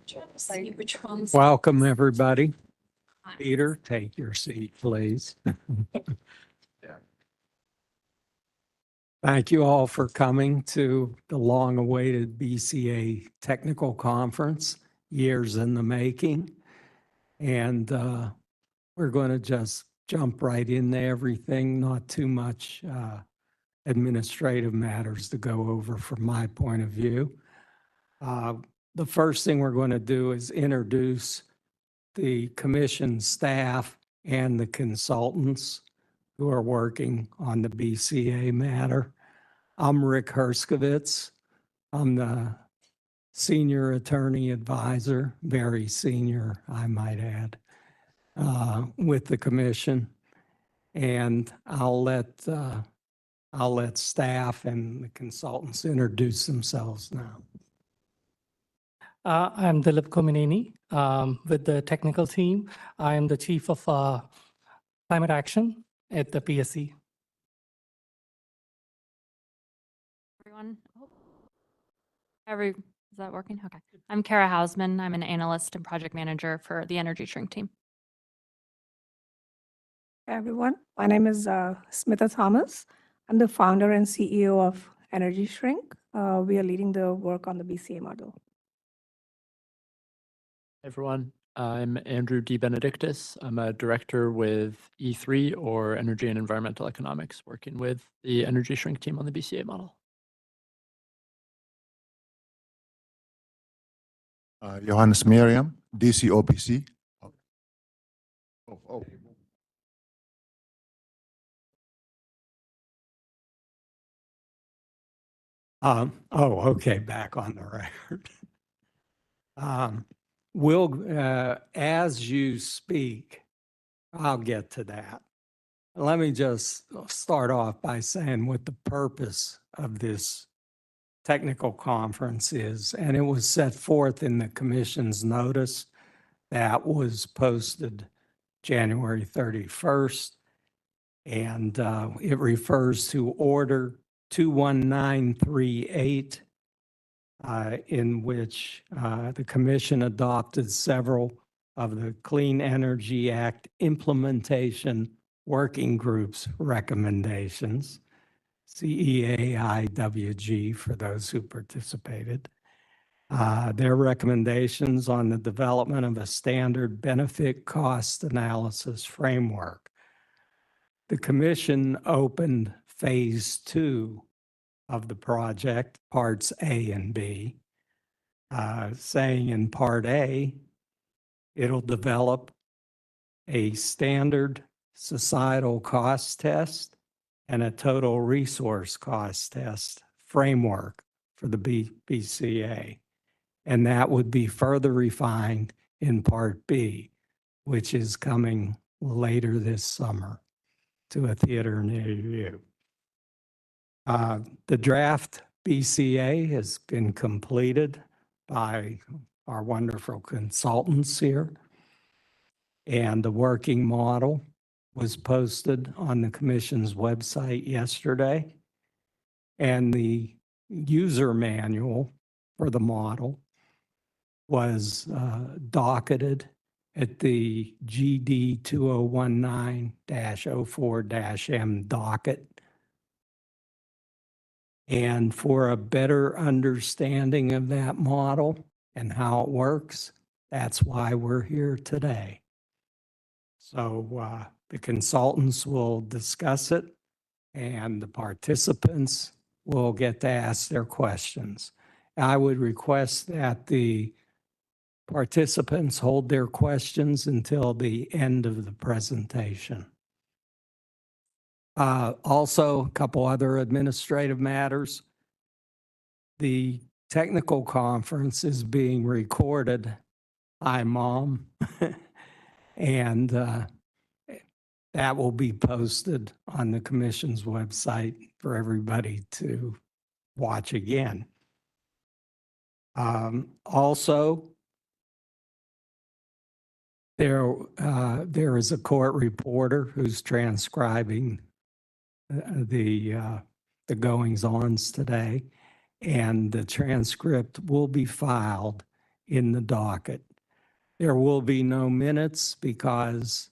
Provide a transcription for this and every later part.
See which ones. Welcome, everybody. Peter, take your seat, please. Thank you all for coming to the long-awaited BCA Technical Conference, years in the making. And we're going to just jump right into everything, not too much administrative matters to go over from my point of view. The first thing we're going to do is introduce the commission staff and the consultants who are working on the BCA matter. I'm Rick Herskovitz. I'm the senior attorney advisor, very senior, I might add, with the commission. And I'll let staff and the consultants introduce themselves now. I'm Dilip Komineni with the technical team. I am the chief of climate action at the PSC. Everyone. Is that working? Okay. I'm Kara Hausman. I'm an analyst and project manager for the Energy Shrink team. Hey everyone, my name is Smitha Thomas. I'm the founder and CEO of Energy Shrink. We are leading the work on the BCA model. Everyone, I'm Andrew D. Benedictus. I'm a director with E3 or Energy and Environmental Economics, working with the Energy Shrink team on the BCA model. Johannes Miriam, DCOPC. Okay, back on the record. As you speak, I'll get to that. Let me just start off by saying what the purpose of this technical conference is, and it was set forth in the commission's notice that was posted January 31st, and it refers to Order 21938, in which the commission adopted several of the Clean Energy Act Implementation Working Group's recommendations, CEAIWG for those who participated. Their recommendations on the development of a standard benefit cost analysis framework. The commission opened phase 2 of the project, parts A and B, saying in part A, it'll develop a standard societal cost test and a total resource cost test framework for the BCA. And that would be further refined in part B, which is coming later this summer to a theater near you. The draft BCA has been completed by our wonderful consultants here. And the working model was posted on the commission's website yesterday. And the user manual for the model was docketed at the GD 2019-04-M docket. And for a better understanding of that model and how it works, that's why we're here today. So the consultants will discuss it and the participants will get to ask their questions. I would request that the participants hold their questions until the end of the presentation. Also, a couple other administrative matters. The technical conference is being recorded. Hi, Mom. And that will be posted on the commission's website for everybody to watch again. Also, there is a court reporter who's transcribing the goings-ons today, and the transcript will be filed in the docket. There will be no minutes because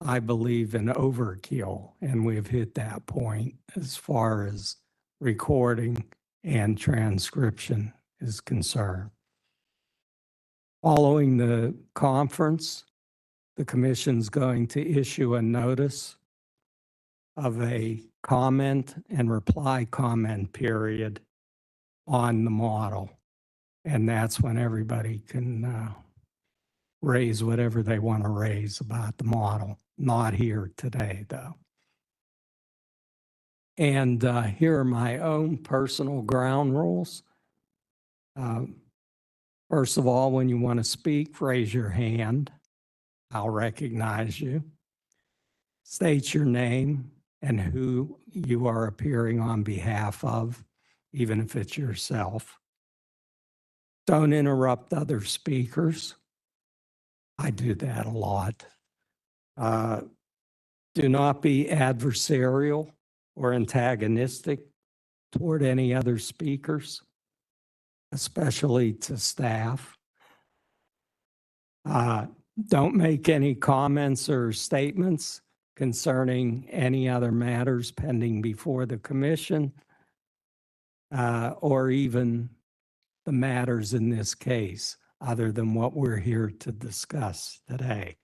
I believe in overkill, and we've hit that point as far as recording and transcription is concerned. Following the conference, the commission's going to issue a notice of a comment and reply comment period on the model. And that's when everybody can raise whatever they want to raise about the model. Not here today, though. And here are my own personal ground rules. First of all, when you want to speak, raise your hand. I'll recognize you. State your name and who you are appearing on behalf of, even if it's yourself. Don't interrupt other speakers. I do that a lot. Do not be adversarial or antagonistic toward any other speakers, especially to staff. Don't make any comments or statements concerning any other matters pending before the commission, or even the matters in this case, other than what we're here to discuss today.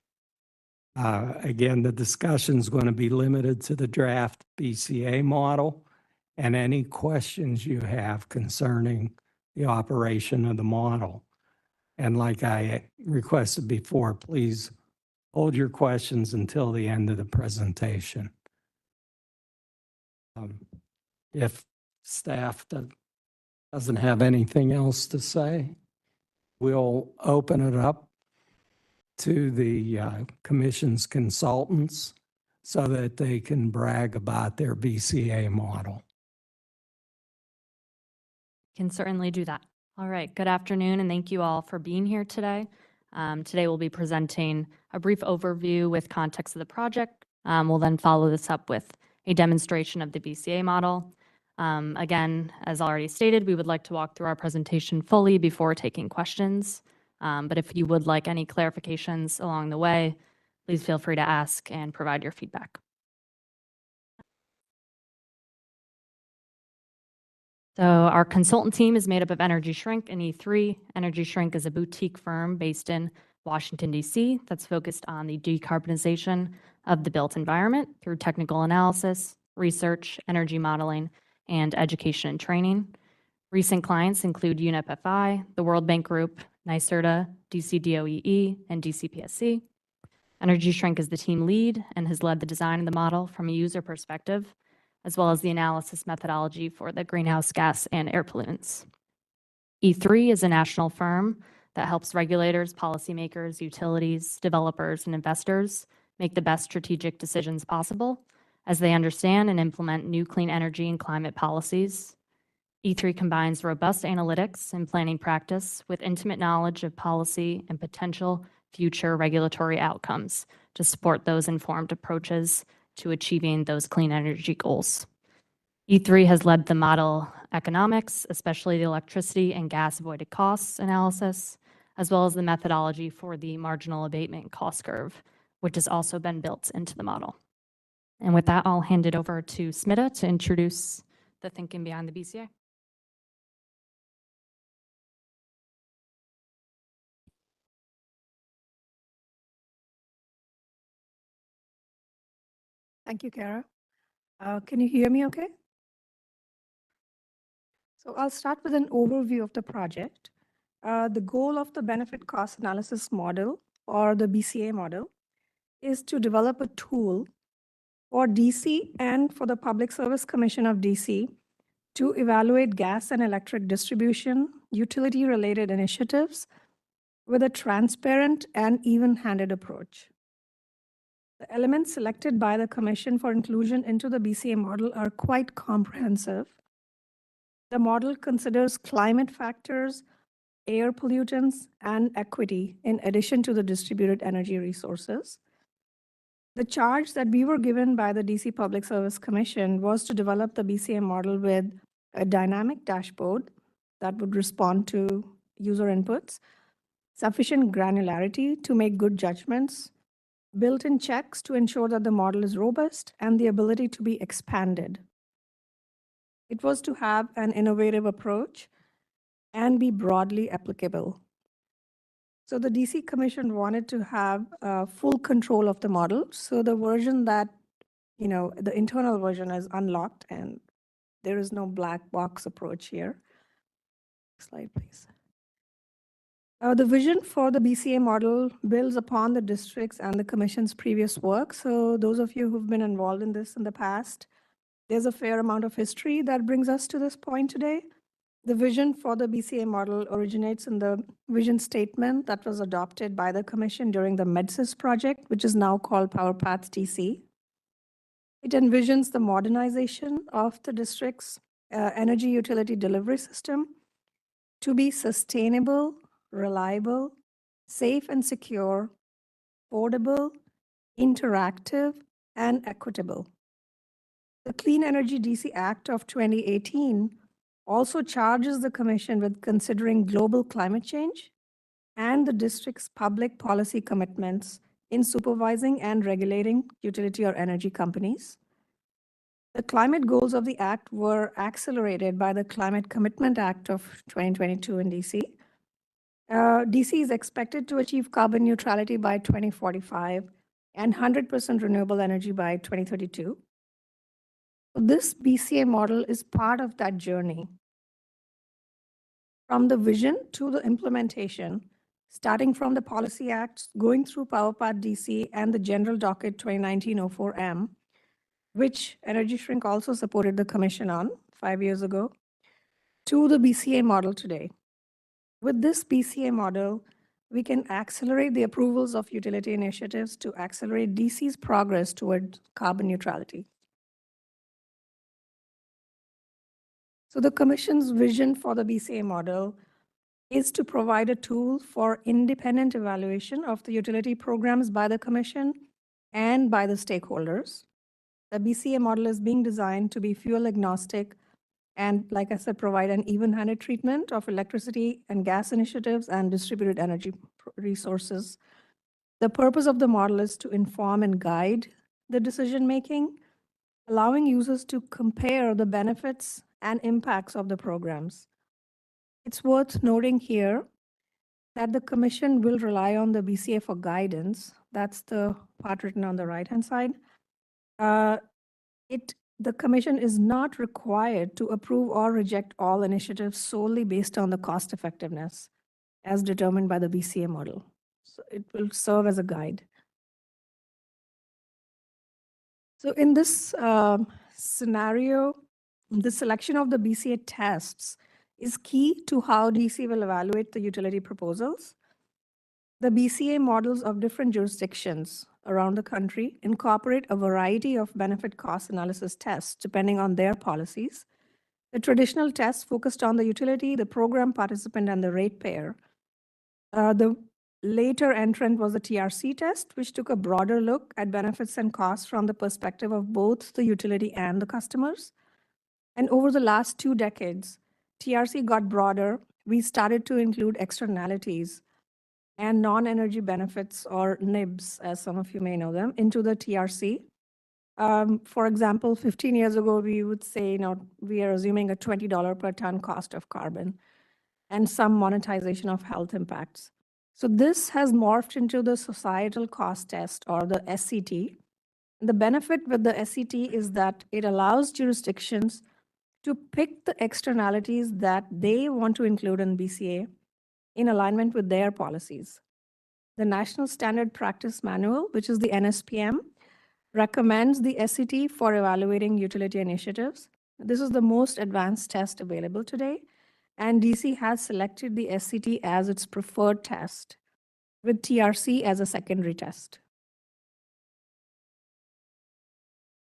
Again, the discussion is going to be limited to the draft BCA model and any questions you have concerning the operation of the model. And like I requested before, please hold your questions until the end of the presentation. If staff doesn't have anything else to say, we'll open it up to the commission's consultants so that they can brag about their BCA model. Can certainly do that. All right, good afternoon, and thank you all for being here today. Today we'll be presenting a brief overview with context of the project. We'll then follow this up with a demonstration of the BCA model. Again, as already stated, we would like to walk through our presentation fully before taking questions. But if you would like any clarifications along the way, please feel free to ask and provide your feedback. So our consultant team is made up of Energy Shrink and E3. Energy Shrink is a boutique firm based in Washington, D.C. that's focused on the decarbonization of the built environment through technical analysis, research, energy modeling, and education and training. Recent clients include UNEP-FI, the World Bank Group, NYSERDA, DCDOEE, and DCPSC. Energy Shrink is the team lead and has led the design of the model from a user perspective, as well as the analysis methodology for the greenhouse gas and air pollutants. E3 is a national firm that helps regulators, policymakers, utilities, developers, and investors make the best strategic decisions possible as they understand and implement new clean energy and climate policies. E3 combines robust analytics and planning practice with intimate knowledge of policy and potential future regulatory outcomes to support those informed approaches to achieving those clean energy goals. E3 has led the model economics, especially the electricity and gas avoided costs analysis, as well as the methodology for the marginal abatement cost curve, which has also been built into the model. And with that, I'll hand it over to Smita to introduce the thinking behind the BCA. Thank you, Kara. Can you hear me okay? So I'll start with an overview of the project. The goal of the benefit cost analysis model, or the BCA model, is to develop a tool for DC and for the Public Service Commission of DC to evaluate gas and electric distribution, utility-related initiatives with a transparent and even-handed approach. The elements selected by the Commission for inclusion into the BCA model are quite comprehensive. The model considers climate factors, air pollutants, and equity in addition to the distributed energy resources. The charge that we were given by the DC Public Service Commission was to develop the BCA model with a dynamic dashboard that would respond to user inputs, sufficient granularity to make good judgments, built-in checks to ensure that the model is robust, and the ability to be expanded. It was to have an innovative approach and be broadly applicable. So the DC Commission wanted to have full control of the model. So the version that, the internal version is unlocked and there is no black box approach here. Slide, please. The vision for the BCA model builds upon the district's and the commission's previous work. So those of you who've been involved in this in the past, there's a fair amount of history that brings us to this point today. The vision for the BCA model originates in the vision statement that was adopted by the commission during the MEDSIS project, which is now called PowerPath DC. It envisions the modernization of the district's energy utility delivery system to be sustainable, reliable, safe and secure, affordable, interactive, and equitable. The Clean Energy DC Act of 2018 also charges the Commission with considering global climate change and the district's public policy commitments in supervising and regulating utility or energy companies. The climate goals of the Act were accelerated by the Climate Commitment Act of 2022 in DC. DC is expected to achieve carbon neutrality by 2045 and 100% renewable energy by 2032. This BCA model is part of that journey. From the vision to the implementation, starting from the policy acts, going through PowerPath DC and the General Docket 2019-04M, which Energy Shrink also supported the Commission on 5 years ago, to the BCA model today. With this BCA model, we can accelerate the approvals of utility initiatives to accelerate DC's progress toward carbon neutrality. So the Commission's vision for the BCA model is to provide a tool for independent evaluation of the utility programs by the Commission and by the stakeholders. The BCA model is being designed to be fuel agnostic and, like I said, provide an even-handed treatment of electricity and gas initiatives and distributed energy resources. The purpose of the model is to inform and guide the decision-making, allowing users to compare the benefits and impacts of the programs. It's worth noting here that the Commission will rely on the BCA for guidance. That's the part written on the right-hand side. The Commission is not required to approve or reject all initiatives solely based on the cost effectiveness as determined by the BCA model. So it will serve as a guide. So in this scenario, the selection of the BCA tests is key to how DC will evaluate the utility proposals. The BCA models of different jurisdictions around the country incorporate a variety of benefit cost analysis tests depending on their policies. The traditional tests focused on the utility, the program participant, and the ratepayer. The later entrant was the TRC test, which took a broader look at benefits and costs from the perspective of both the utility and the customers. And over the last 2 decades, TRC got broader. We started to include externalities and non-energy benefits, or NIBs, as some of you may know them, into the TRC. For example, 15 years ago, we would say, we are assuming a $20 per ton cost of carbon and some monetization of health impacts. So this has morphed into the societal cost test, or the SCT. The benefit with the SCT is that it allows jurisdictions to pick the externalities that they want to include in BCA in alignment with their policies. The National Standard Practice Manual, which is the NSPM, recommends the SCT for evaluating utility initiatives. This is the most advanced test available today, and DC has selected the SCT as its preferred test, with TRC as a secondary test.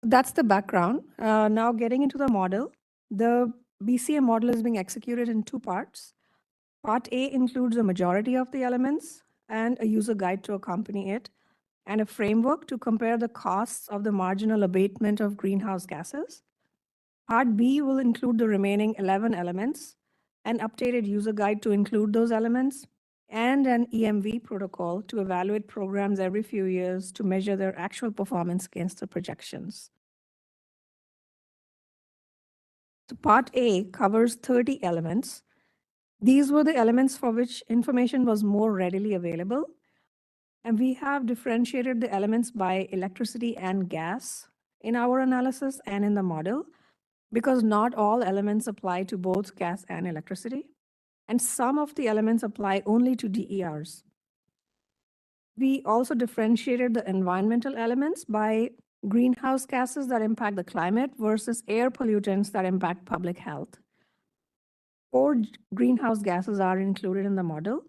That's the background. Now getting into the model, the BCA model is being executed in 2 parts. Part A includes a majority of the elements and a user guide to accompany it, and a framework to compare the costs of the marginal abatement of greenhouse gases. Part B will include the remaining 11 elements, an updated user guide to include those elements, and an EMV protocol to evaluate programs every few years to measure their actual performance against the projections. So Part A covers 30 elements. These were the elements for which information was more readily available. And we have differentiated the elements by electricity and gas in our analysis and in the model, because not all elements apply to both gas and electricity. And some of the elements apply only to DERs. We also differentiated the environmental elements by greenhouse gases that impact the climate versus air pollutants that impact public health. 4 greenhouse gases are included in the model.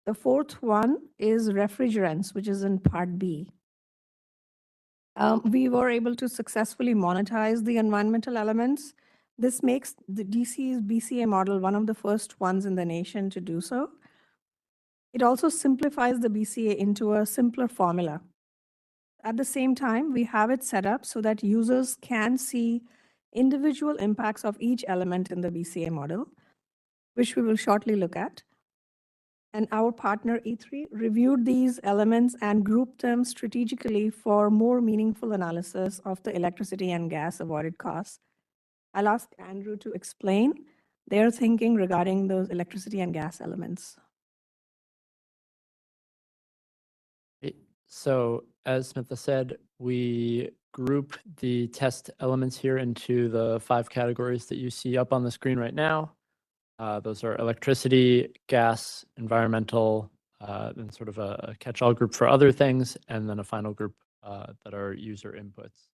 The 4th one is refrigerants, which is in Part B. We were able to successfully monetize the environmental elements. This makes the DC's BCA model one of the first ones in the nation to do so. It also simplifies the BCA into a simpler formula. At the same time, we have it set up so that users can see individual impacts of each element in the BCA model, which we will shortly look at. And our partner E3 reviewed these elements and grouped them strategically for more meaningful analysis of the electricity and gas avoided costs. I'll ask Andrew to explain their thinking regarding those electricity and gas elements. So as Smitha said, we group the test elements here into the 5 categories that you see up on the screen right now. Those are electricity, gas, environmental, then sort of a catch-all group for other things, and then a final group that are user inputs.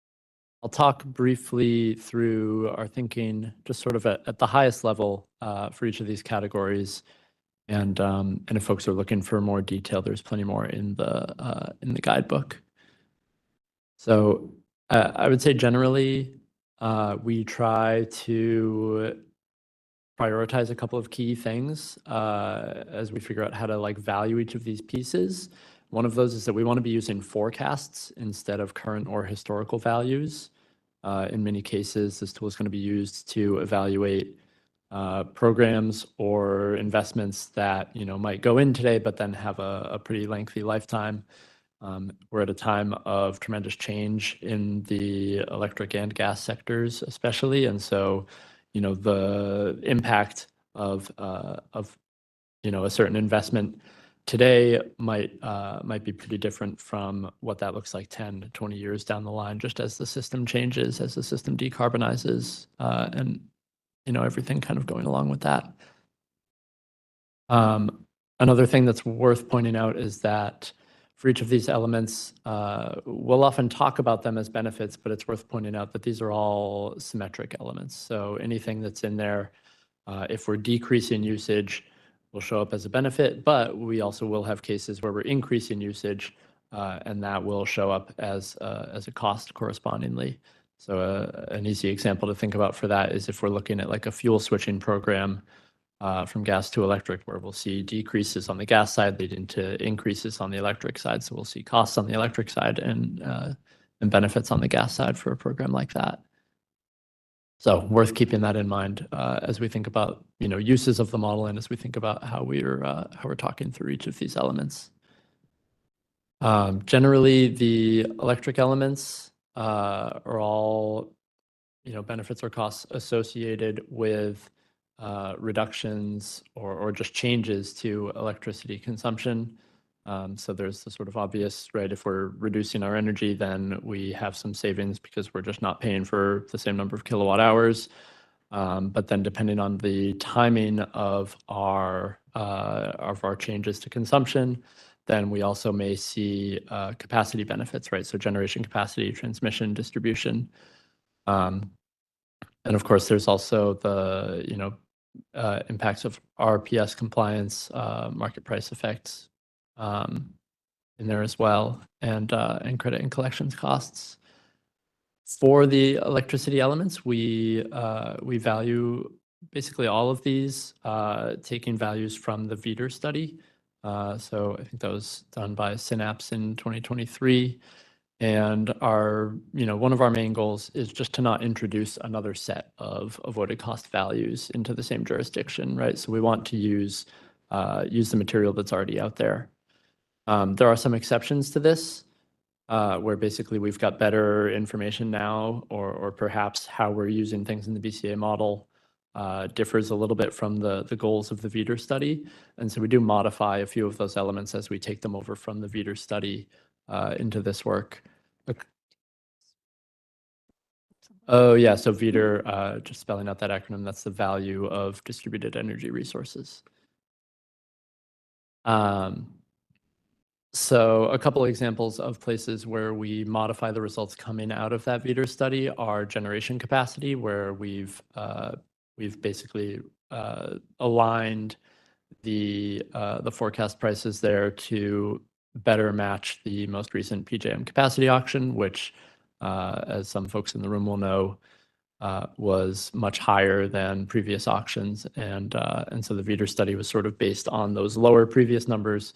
I'll talk briefly through our thinking, just sort of at the highest level for each of these categories. And if folks are looking for more detail, there's plenty more in the guidebook. So I would say generally, we try to prioritize a couple of key things as we figure out how to value each of these pieces. One of those is that we want to be using forecasts instead of current or historical values. In many cases, this tool is going to be used to evaluate programs or investments that might go in today, but then have a pretty lengthy lifetime. We're at a time of tremendous change in the electric and gas sectors, especially, and so the impact of a certain investment today might be pretty different from what that looks like 10 to 20 years down the line, just as the system changes, as the system decarbonizes, and everything kind of going along with that. Another thing that's worth pointing out is that for each of these elements, we'll often talk about them as benefits, but it's worth pointing out that these are all symmetric elements. So anything that's in there, if we're decreasing usage, will show up as a benefit, but we also will have cases where we're increasing usage, and that will show up as a cost correspondingly. So an easy example to think about for that is if we're looking at a fuel switching program from gas to electric, where we'll see decreases on the gas side leading to increases on the electric side. So we'll see costs on the electric side and benefits on the gas side for a program like that. So worth keeping that in mind as we think about uses of the model and as we think about how we're talking through each of these elements. Generally, the electric elements are all benefits or costs associated with reductions or just changes to electricity consumption. So there's the sort of obvious, right? If we're reducing our energy, then we have some savings because we're just not paying for the same number of kilowatt hours. But then depending on the timing of our changes to consumption, then we also may see capacity benefits, right? So generation capacity, transmission, distribution. And of course, there's also the impacts of RPS compliance, market price effects in there as well, and credit and collections costs. For the electricity elements, we value basically all of these, taking values from the VEDR study. So I think that was done by Synapse in 2023. And one of our main goals is just to not introduce another set of avoided cost values into the same jurisdiction, right? So we want to use use the material that's already out there. There are some exceptions to this, where basically we've got better information now, or perhaps how we're using things in the BCA model differs a little bit from the goals of the VEDR study. And so we do modify a few of those elements as we take them over from the VEDR study into this work. Oh yeah, so VEDR, just spelling out that acronym, that's the value of distributed energy resources. So a couple examples of places where we modify the results coming out of that VEDR study are generation capacity, where we've basically aligned the forecast prices there to better match the most recent PJM capacity auction, which, as some folks in the room will know, was much higher than previous auctions, and so the VEDR study was sort of based on those lower previous numbers.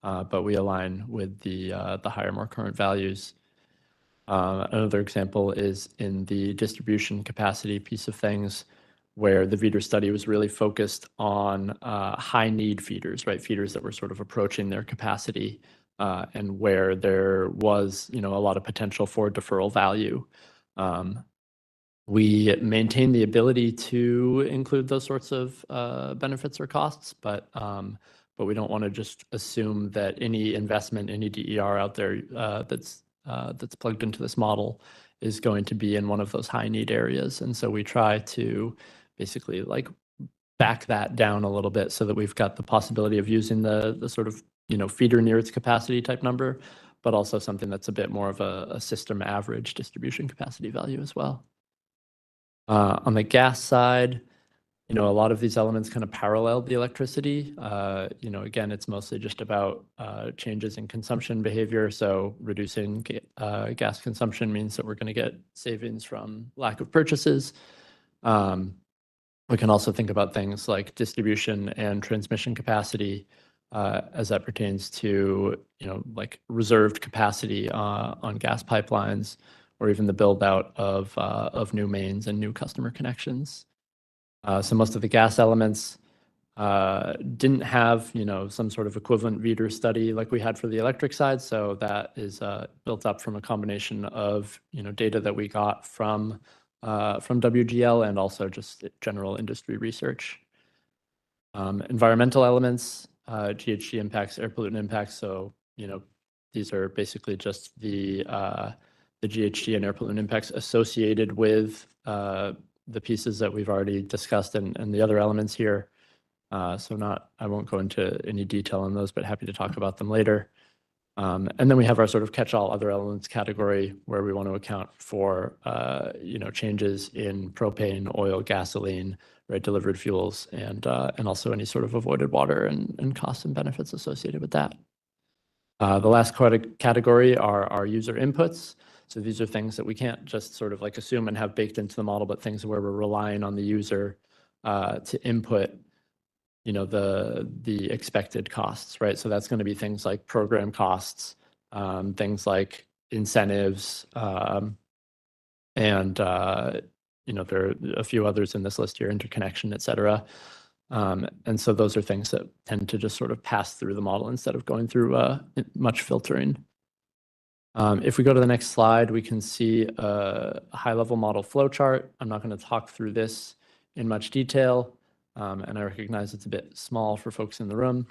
But we align with the higher, more current values. Another example is in the distribution capacity piece of things, where the VEDR study was really focused on high need feeders, right? Feeders that were sort of approaching their capacity, and where there was, a lot of potential for deferral value. We maintain the ability to include those sorts of benefits or costs, but we don't want to just assume that any investment, any DER out there that's plugged into this model is going to be in one of those high need areas. And so we try to basically like back that down a little bit so that we've got the possibility of using the sort of, feeder near its capacity type number, but also something that's a bit more of a system average distribution capacity value as well. On the gas side, a lot of these elements kind of parallel the electricity. Again, it's mostly just about changes in consumption behavior. So reducing gas consumption means that we're going to get savings from lack of purchases. We can also think about things like distribution and transmission capacity as that pertains to, like reserved capacity on gas pipelines, or even the build out of new mains and new customer connections. So most of the gas elements didn't have, some sort of equivalent VEDR study like we had for the electric side. So that is built up from a combination of, data that we got from WGL and also just general industry research. Environmental elements, GHG impacts, air pollutant impacts. So, these are basically just the GHG and air pollutant impacts associated with the pieces that we've already discussed and the other elements here. I won't go into any detail on those, but happy to talk about them later. And then we have our sort of catch-all other elements category, where we want to account for, changes in propane, oil, gasoline, right, delivered fuels, and also any sort of avoided water and costs and benefits associated with that. The last category are our user inputs. So these are things that we can't just sort of like assume and have baked into the model, but things where we're relying on the user to input, the expected costs, right? So that's going to be things like program costs, things like incentives, and there are a few others in this list here, interconnection, et cetera. And so those are things that tend to just sort of pass through the model instead of going through much filtering. If we go to the next slide, we can see a high-level model flowchart. I'm not going to talk through this in much detail, and I recognize it's a bit small for folks in the room,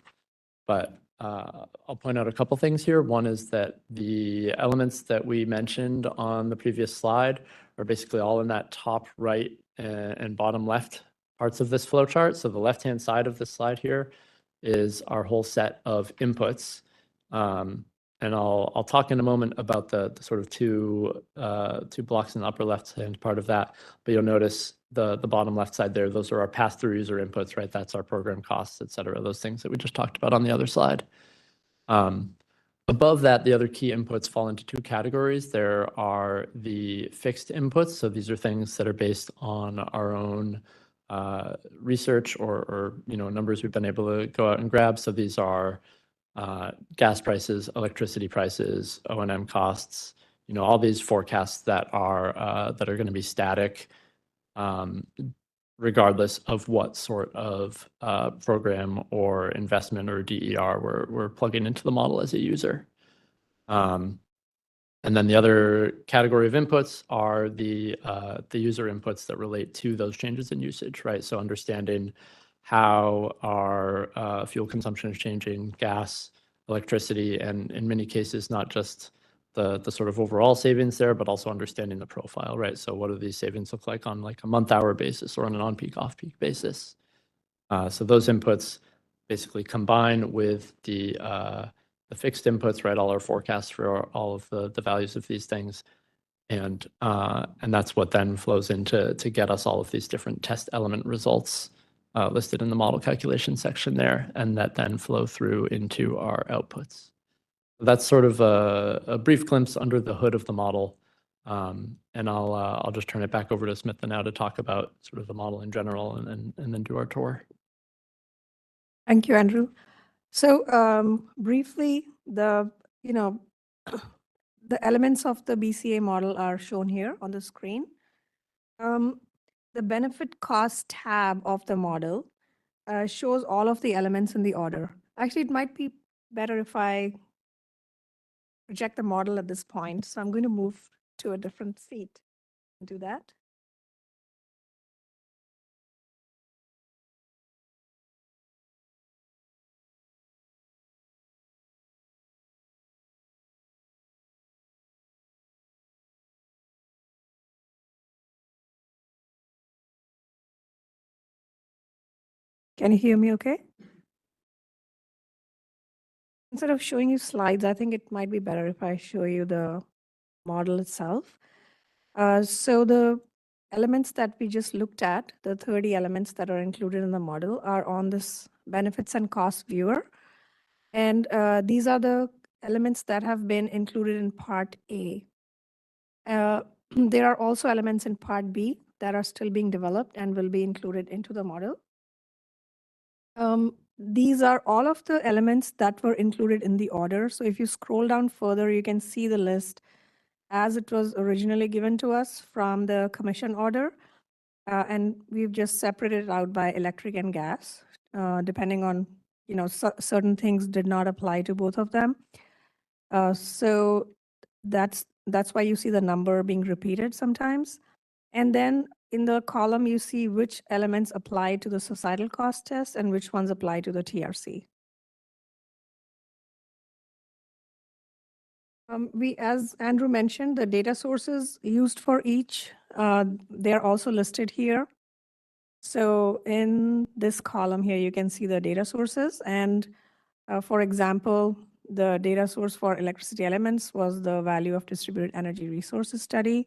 but I'll point out a couple things here. One is that the elements that we mentioned on the previous slide are basically all in that top right and bottom left parts of this flowchart. So the left-hand side of this slide here is our whole set of inputs. And I'll talk in a moment about the sort of two blocks in the upper left-hand part of that. But you'll notice the bottom left side there, those are our pass-through user inputs, right? That's our program costs, et cetera, those things that we just talked about on the other slide. Above that, the other key inputs fall into two categories. There are the fixed inputs. So these are things that are based on our own research or numbers we've been able to go out and grab. So these are gas prices, electricity prices, O&M costs, all these forecasts that are going to be static. regardless of what sort of program or investment or DER we're plugging into the model as a user. And then the other category of inputs are the user inputs that relate to those changes in usage, right? So understanding how our fuel consumption is changing, gas, electricity, and in many cases, not just the sort of overall savings there, but also understanding the profile, right? So what do these savings look like on like a month-hour basis or on an on-peak, off-peak basis? So those inputs basically combine with the fixed inputs, right? All our forecasts for all of the values of these things. And that's what then flows into to get us all of these different test element results listed in the model calculation section there, and that then flow through into our outputs. That's sort of a brief glimpse under the hood of the model. And I'll just turn it back over to Smith now to talk about sort of the model in general and then do our tour. Thank you, Andrew. So briefly, the elements of the BCA model are shown here on the screen. The benefit cost tab of the model shows all of the elements in the order. Actually, it might be better if I project the model at this point. So I'm going to move to a different seat and do that. Can you hear me okay? Instead of showing you slides, I think it might be better if I show you the model itself. So the elements that we just looked at, the 30 elements that are included in the model, are on this benefits and costs viewer. And these are the elements that have been included in Part A. There are also elements in Part B that are still being developed and will be included into the model. These are all of the elements that were included in the order. So if you scroll down further, you can see the list as it was originally given to us from the commission order. And we've just separated it out by electric and gas, depending on, certain things did not apply to both of them. So that's why you see the number being repeated sometimes. And then in the column, you see which elements apply to the societal cost test and which ones apply to the TRC. As Andrew mentioned, the data sources used for each, they're also listed here. So in this column here, you can see the data sources. And for example, the data source for electricity elements was the value of distributed energy resources study,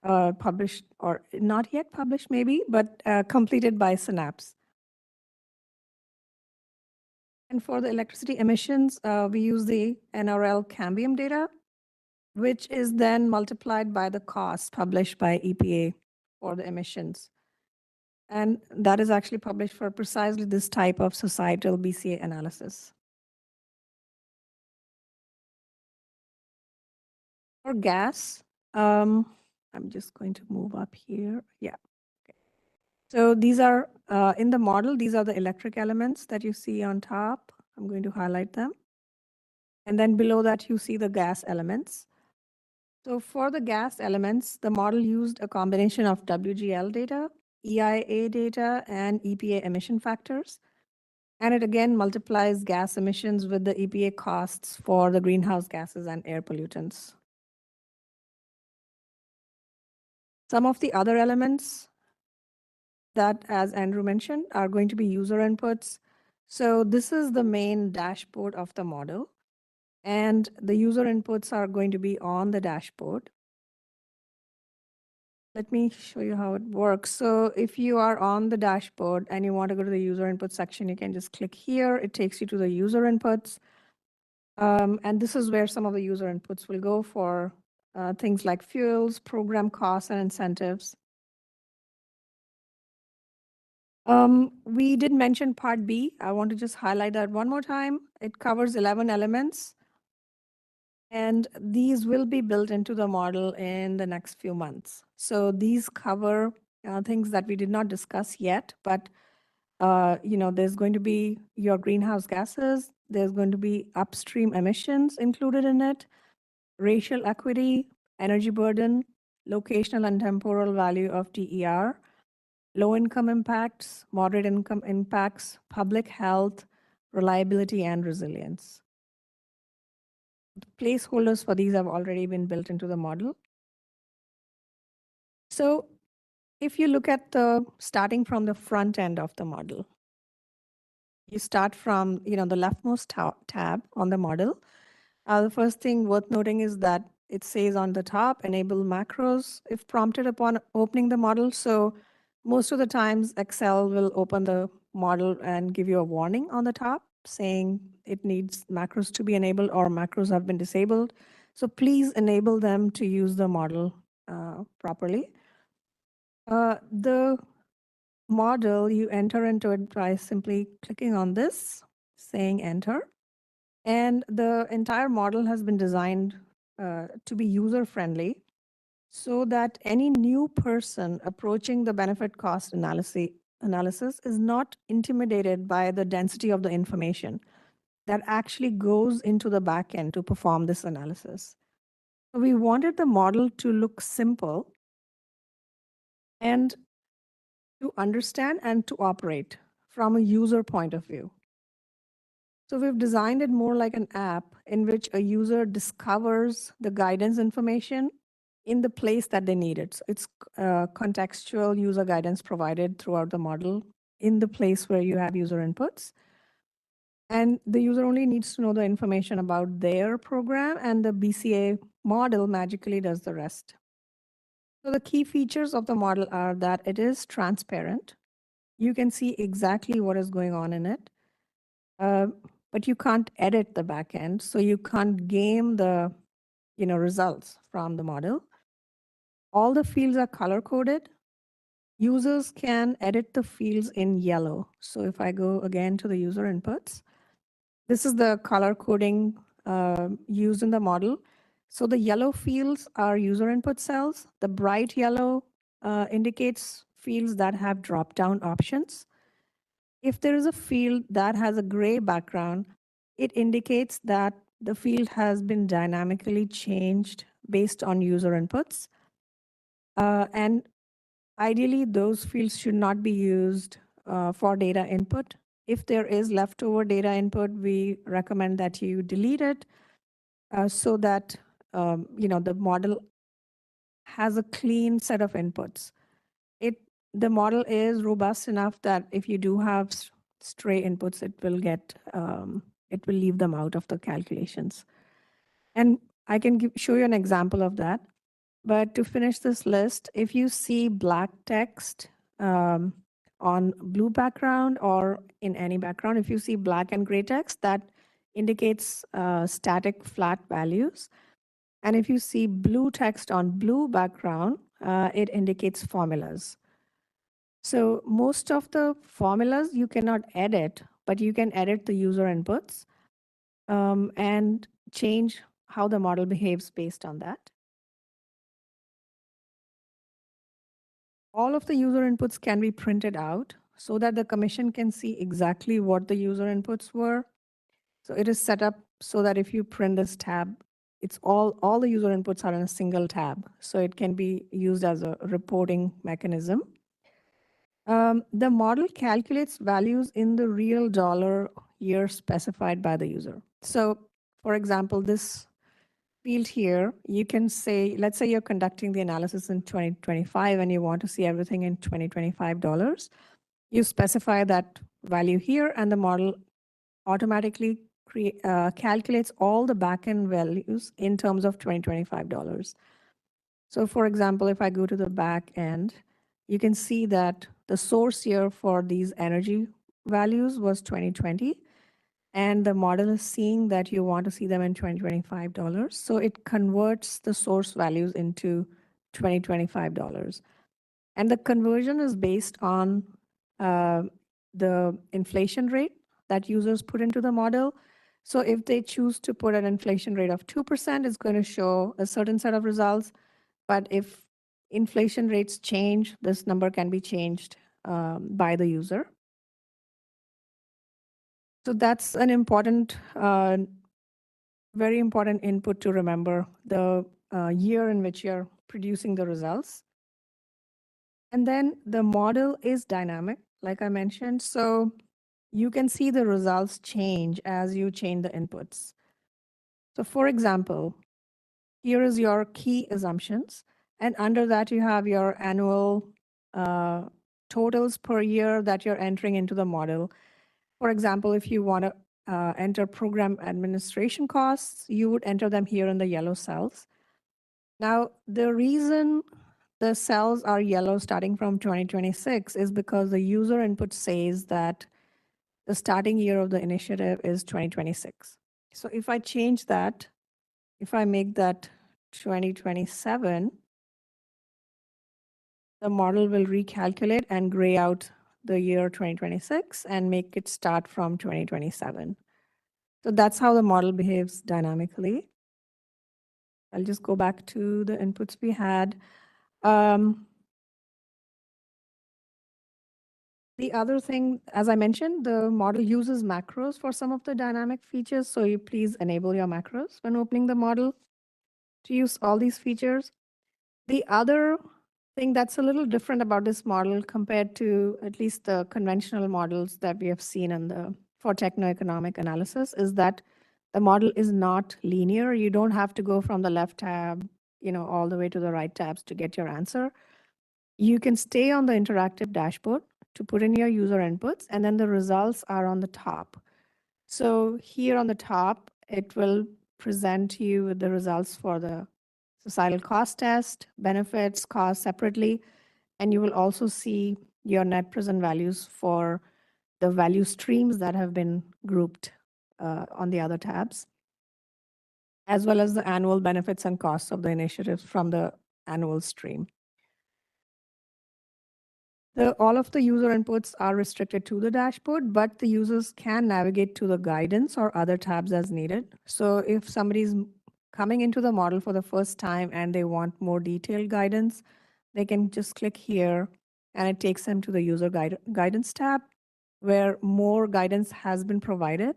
published or not yet published maybe, but completed by Synapse. And for the electricity emissions, we use the NRL Cambium data, which is then multiplied by the cost published by EPA for the emissions. And that is actually published for precisely this type of societal BCA analysis. For gas, I'm just going to move up here. Yeah. Okay. So these are, in the model, these are the electric elements that you see on top. I'm going to highlight them. And then below that, you see the gas elements. So for the gas elements, the model used a combination of WGL data, EIA data, and EPA emission factors. And it again multiplies gas emissions with the EPA costs for the greenhouse gases and air pollutants. Some of the other elements that, as Andrew mentioned, are going to be user inputs. So this is the main dashboard of the model. And the user inputs are going to be on the dashboard. Let me show you how it works. So if you are on the dashboard and you want to go to the user input section, you can just click here. It takes you to the user inputs. And this is where some of the user inputs will go for things like fuels, program costs, and incentives. We did mention Part B. I want to just highlight that one more time. It covers 11 elements. And these will be built into the model in the next few months. So these cover things that we did not discuss yet, but there's going to be your greenhouse gases, there's going to be upstream emissions included in it, racial equity, energy burden, locational and temporal value of DER, low income impacts, moderate income impacts, public health, reliability, and resilience. The placeholders for these have already been built into the model. So if you look at starting from the front end of the model, you start from the leftmost tab on the model. The first thing worth noting is that it says on the top, enable macros if prompted upon opening the model. So most of the times Excel will open the model and give you a warning on the top saying it needs macros to be enabled or macros have been disabled. So please enable them to use the model properly. The model, you enter into it by simply clicking on this, saying enter. And the entire model has been designed to be user-friendly so that any new person approaching the benefit cost analysis is not intimidated by the density of the information that actually goes into the backend to perform this analysis. So we wanted the model to look simple and to understand and to operate from a user point of view. So we've designed it more like an app in which a user discovers the guidance information in the place that they need it. So it's contextual user guidance provided throughout the model in the place where you have user inputs. And the user only needs to know the information about their program, and the BCA model magically does the rest. So the key features of the model are that it is transparent. You can see exactly what is going on in it. But you can't edit the backend, so you can't game the results from the model. All the fields are color coded. Users can edit the fields in yellow. So if I go again to the user inputs, this is the color coding used in the model. So the yellow fields are user input cells. The bright yellow indicates fields that have drop-down options. If there is a field that has a gray background, it indicates that the field has been dynamically changed based on user inputs. And ideally, those fields should not be used for data input. If there is leftover data input, we recommend that you delete it so that the model has a clean set of inputs. The model is robust enough that if you do have stray inputs, it will leave them out of the calculations. And I can show you an example of that. But to finish this list, if you see black text on blue background or in any background, if you see black and gray text, that indicates static flat values. And if you see blue text on blue background, it indicates formulas. So most of the formulas you cannot edit, but you can edit the user inputs and change how the model behaves based on that. All of the user inputs can be printed out so that the commission can see exactly what the user inputs were. So it is set up so that if you print this tab, it's all the user inputs are in a single tab. So it can be used as a reporting mechanism. The model calculates values in the real dollar year specified by the user. So for example, this field here, you can say, let's say you're conducting the analysis in 2025 and you want to see everything in $2025. You specify that value here and the model automatically calculates all the backend values in terms of $2025. So for example, if I go to the back end, you can see that the source year for these energy values was 2020. And the model is seeing that you want to see them in $2025. So it converts the source values into $2025. And the conversion is based on the inflation rate that users put into the model. So if they choose to put an inflation rate of 2%, it's going to show a certain set of results. But if inflation rates change, this number can be changed by the user. So that's an important, very important input to remember, the year in which you're producing the results. And then the model is dynamic, like I mentioned. So you can see the results change as you change the inputs. So for example, here is your key assumptions. And under that, you have your annual totals per year that you're entering into the model. For example, if you want to enter program administration costs, you would enter them here in the yellow cells. Now, the reason the cells are yellow starting from 2026 is because the user input says that the starting year of the initiative is 2026. So if I change that, if I make that 2027, the model will recalculate and gray out the year 2026 and make it start from 2027. So that's how the model behaves dynamically. I'll just go back to the inputs we had. The other thing, as I mentioned, the model uses macros for some of the dynamic features. So you please enable your macros when opening the model to use all these features. The other thing that's a little different about this model compared to at least the conventional models that we have seen for techno-economic analysis is that the model is not linear. You don't have to go from the left tab, all the way to the right tabs to get your answer. You can stay on the interactive dashboard to put in your user inputs, and then the results are on the top. So here on the top, it will present you with the results for the societal cost test, benefits, costs separately, and you will also see your net present values for the value streams that have been grouped on the other tabs, as well as the annual benefits and costs of the initiatives from the annual stream. All of the user inputs are restricted to the dashboard, but the users can navigate to the guidance or other tabs as needed. So if somebody's coming into the model for the first time and they want more detailed guidance, they can just click here and it takes them to the user guidance tab where more guidance has been provided.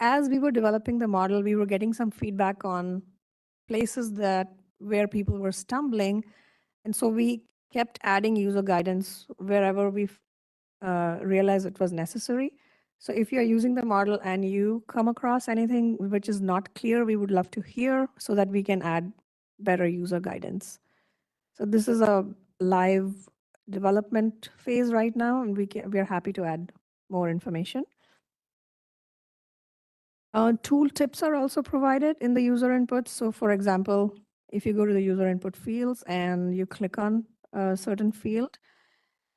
As we were developing the model, we were getting some feedback on places where people were stumbling. And so we kept adding user guidance wherever we realized it was necessary. So if you're using the model and you come across anything which is not clear, we would love to hear so that we can add better user guidance. So this is a live development phase right now, and we are happy to add more information. Tool tips are also provided in the user input. So for example, if you go to the user input fields and you click on a certain field,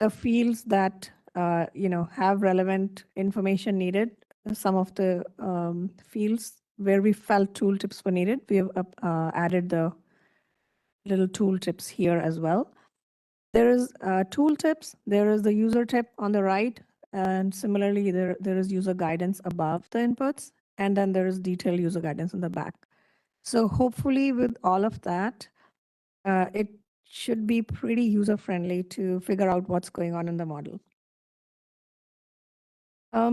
the fields that have relevant information needed, some of the fields where we felt tool tips were needed, we have added the little tool tips here as well. There is tool tips, there is the user tip on the right, and similarly there is user guidance above the inputs, and then there is detailed user guidance in the back. So hopefully with all of that, it should be pretty user-friendly to figure out what's going on in the model.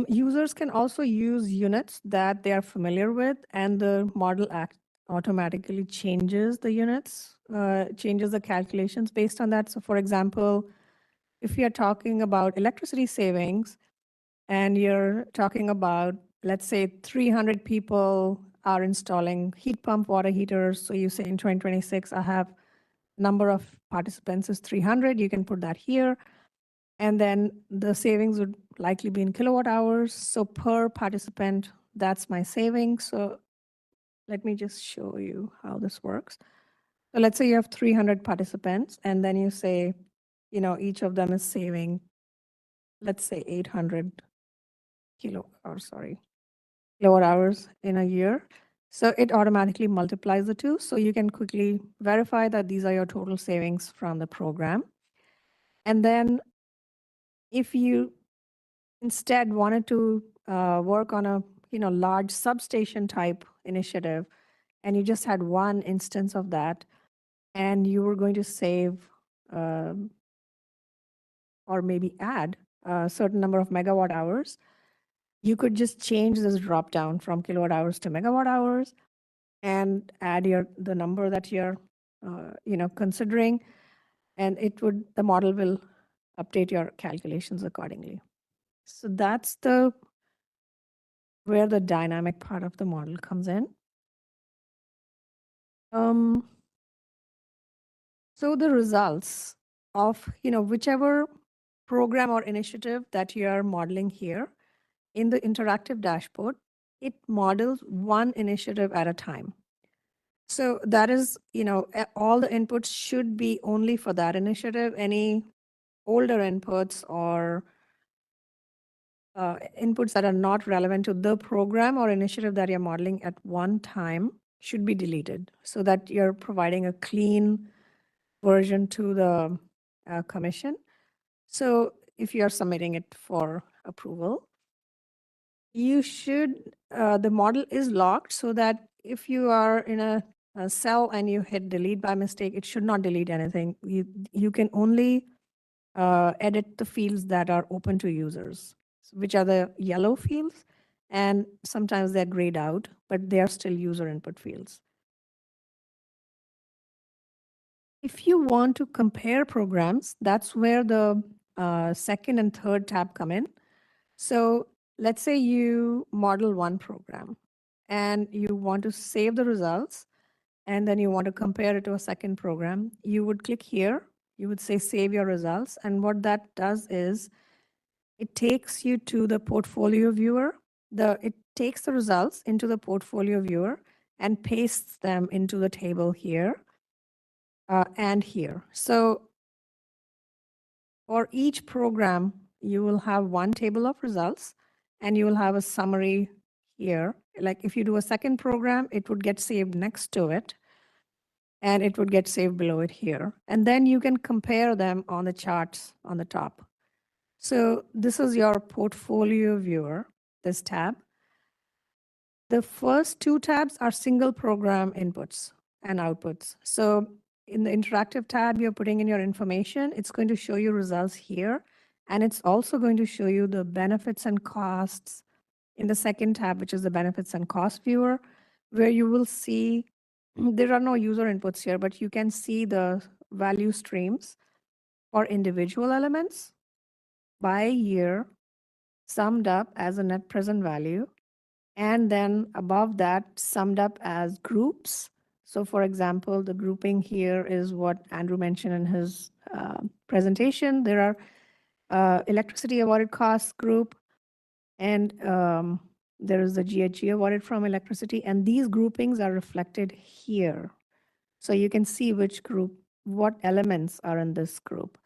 Users can also use units that they are familiar with, and the model automatically changes the units, changes the calculations based on that. So for example, if you're talking about electricity savings and you're talking about, let's say 300 people are installing heat pump water heaters. So you say in 2026, I have number of participants is 300, you can put that here. And then the savings would likely be in kilowatt hours. So per participant, that's my savings. So let me just show you how this works. So let's say you have 300 participants, and then you say, each of them is saving, let's say 800 kilowatt hours in a year. So it automatically multiplies the two. So you can quickly verify that these are your total savings from the program. And then if you instead wanted to work on a large substation type initiative, and you just had one instance of that, and you were going to save or maybe add a certain number of megawatt hours, you could just change this drop down from kilowatt hours to megawatt hours and add the number that you're considering, and the model will update your calculations accordingly. So that's where the dynamic part of the model comes in. So the results of whichever program or initiative that you are modeling here in the interactive dashboard, it models one initiative at a time. So that is, all the inputs should be only for that initiative. Any older inputs or inputs that are not relevant to the program or initiative that you're modeling at one time should be deleted so that you're providing a clean version to the commission. So if you're submitting it for approval, you should, the model is locked so that if you are in a cell and you hit delete by mistake, it should not delete anything. You can only edit the fields that are open to users, which are the yellow fields, and sometimes they're grayed out, but they are still user input fields. If you want to compare programs, that's where the second and third tab come in. So let's say you model one program and you want to save the results, and then you want to compare it to a second program. You would click here, you would say save your results. And what that does is it takes you to the portfolio viewer. It takes the results into the portfolio viewer and pastes them into the table here and here. So for each program, you will have one table of results and you will have a summary here. Like if you do a second program, it would get saved next to it and it would get saved below it here. And then you can compare them on the charts on the top. So this is your portfolio viewer, this tab. The first two tabs are single program inputs and outputs. So in the interactive tab, you're putting in your information. It's going to show you results here. And it's also going to show you the benefits and costs in the second tab, which is the benefits and cost viewer, where you will see, there are no user inputs here, but you can see the value streams for individual elements by year summed up as a net present value. And then above that, summed up as groups. So for example, the grouping here is what Andrew mentioned in his presentation. There are electricity awarded costs group, and there is the GHG awarded from electricity. And these groupings are reflected here. So you can see which group, what elements are in this group.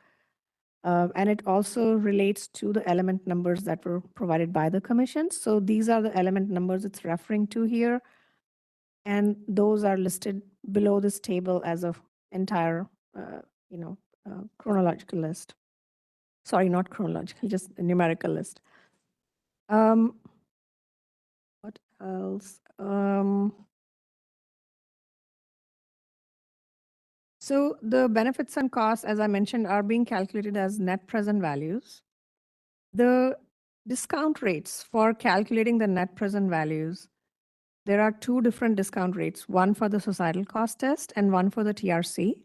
And it also relates to the element numbers that were provided by the commission. So these are the element numbers it's referring to here. And those are listed below this table as an entire, chronological list. Sorry, not chronological, just a numerical list. What else? So the benefits and costs, as I mentioned, are being calculated as net present values. The discount rates for calculating the net present values, there are two different discount rates, one for the societal cost test and one for the TRC.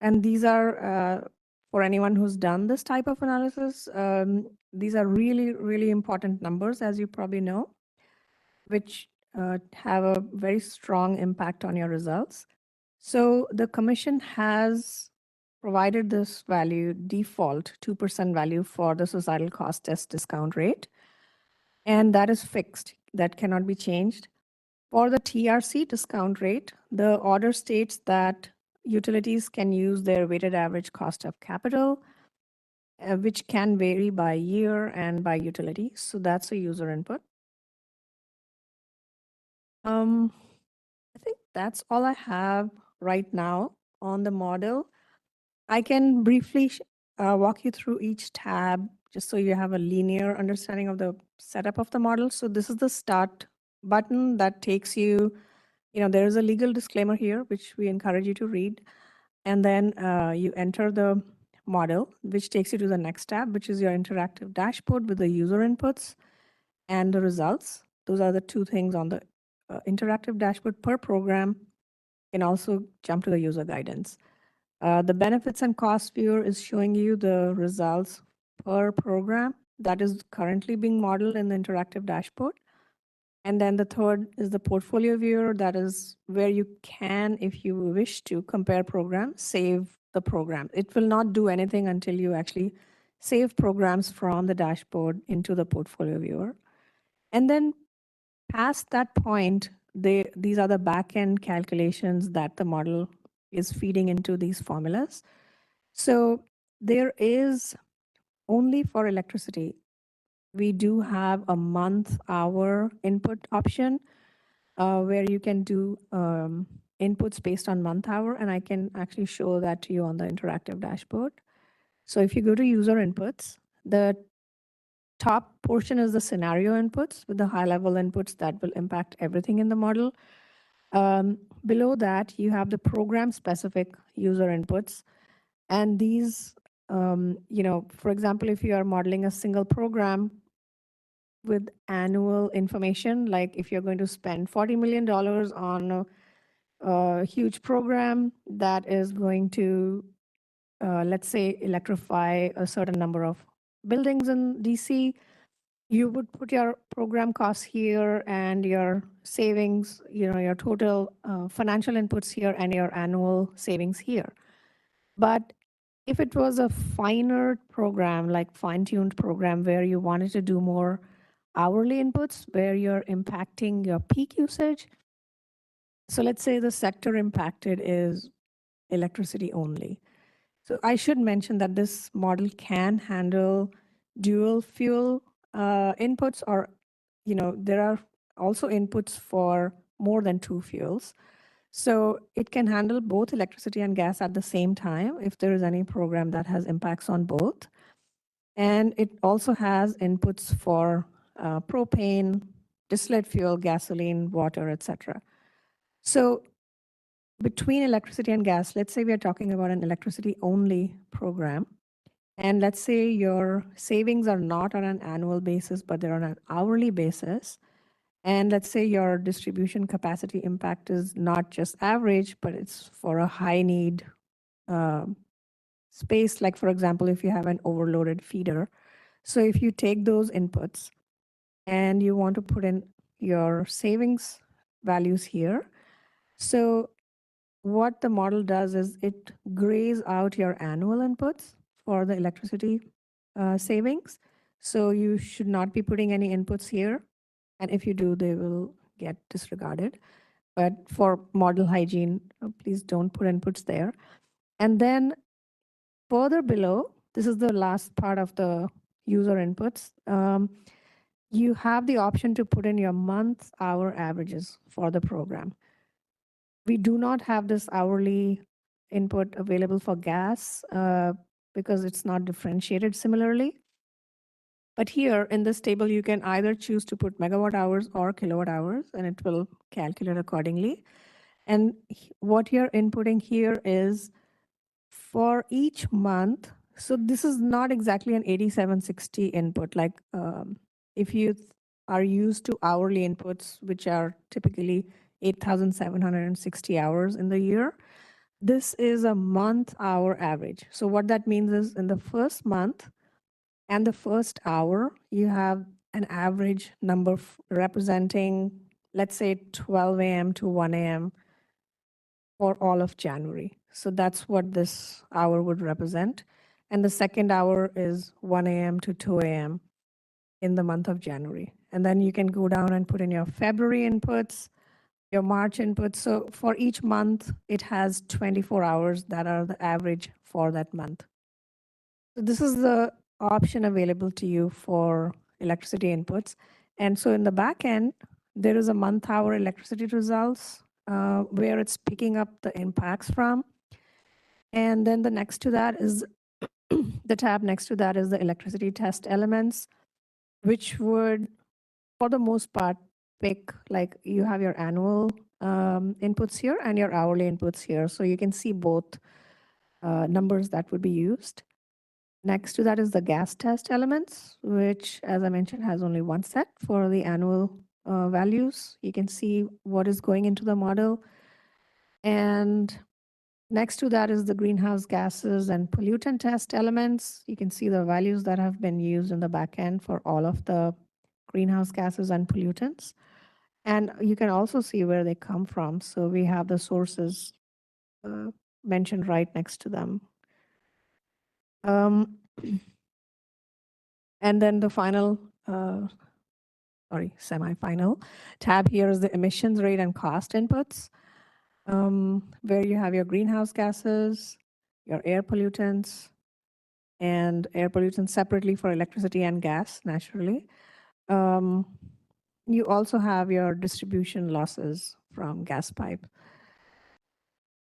And these are, for anyone who's done this type of analysis, these are really, really important numbers, as you probably know, which have a very strong impact on your results. So the commission has provided this value default 2% value for the societal cost test discount rate. And that is fixed. That cannot be changed. For the TRC discount rate, the order states that utilities can use their weighted average cost of capital, which can vary by year and by utility. So that's a user input. I think that's all I have right now on the model. I can briefly walk you through each tab just so you have a linear understanding of the setup of the model. So this is the start button that takes you there is a legal disclaimer here, which we encourage you to read. And then you enter the model, which takes you to the next tab, which is your interactive dashboard with the user inputs and the results. Those are the two things on the interactive dashboard per program. You can also jump to the user guidance. The benefits and cost viewer is showing you the results per program that is currently being modeled in the interactive dashboard. And then the third is the portfolio viewer. That is where you can, if you wish to, compare programs, save the program. It will not do anything until you actually save programs from the dashboard into the portfolio viewer. And then past that point, these are the back-end calculations that the model is feeding into these formulas. So there is only for electricity, we do have a month-hour input option where you can do inputs based on month-hour, and I can actually show that to you on the interactive dashboard. So if you go to user inputs, the top portion is the scenario inputs with the high-level inputs that will impact everything in the model. Below that, you have the program-specific user inputs. And these, for example, if you are modeling a single program with annual information, like if you're going to spend $40 million on a huge program that is going to, let's say, electrify a certain number of buildings in DC, you would put your program costs here and your savings, your total financial inputs here and your annual savings here. But if it was a finer program, like fine-tuned program where you wanted to do more hourly inputs, where you're impacting your peak usage. So let's say the sector impacted is electricity only. So I should mention that this model can handle dual fuel inputs, or there are also inputs for more than two fuels. So it can handle both electricity and gas at the same time if there is any program that has impacts on both. And it also has inputs for propane, distillate fuel, gasoline, water, etc. So between electricity and gas, let's say we are talking about an electricity only program. And let's say your savings are not on an annual basis, but they're on an hourly basis. And let's say your distribution capacity impact is not just average, but it's for a high need space. Like, for example, if you have an overloaded feeder. So if you take those inputs and you want to put in your savings values here. So what the model does is it grays out your annual inputs for the electricity savings. So you should not be putting any inputs here. And if you do, they will get disregarded. But for model hygiene, please don't put inputs there. And then further below, this is the last part of the user inputs. You have the option to put in your month-hour averages for the program. We do not have this hourly input available for gas because it's not differentiated similarly. But here in this table, you can either choose to put megawatt hours or kilowatt hours, and it will calculate accordingly. And what you're inputting here is for each month. So this is not exactly an 8760 input. Like if you are used to hourly inputs, which are typically 8,760 hours in the year, this is a month-hour average. So what that means is in the first month and the first hour, you have an average number representing, let's say, 12 a.m. to 1 a.m. for all of January. So that's what this hour would represent. And the second hour is 1 a.m. to 2 a.m. in the month of January. And then you can go down and put in your February inputs, your March inputs. So for each month, it has 24 hours that are the average for that month. So this is the option available to you for electricity inputs. And so in the back end, there is a month-hour electricity results where it's picking up the impacts from. And then the next to that is the tab next to that is the electricity test elements, which would, for the most part, pick, like you have your annual inputs here and your hourly inputs here. So you can see both numbers that would be used. Next to that is the gas test elements, which, as I mentioned, has only one set for the annual values. You can see what is going into the model. And next to that is the greenhouse gases and pollutant test elements. You can see the values that have been used in the back end for all of the greenhouse gases and pollutants. And you can also see where they come from. So we have the sources mentioned right next to them. And then the final, semi-final tab here is the emissions rate and cost inputs, where you have your greenhouse gases, your air pollutants, and air pollutants separately for electricity and gas, naturally. You also have your distribution losses from gas pipe.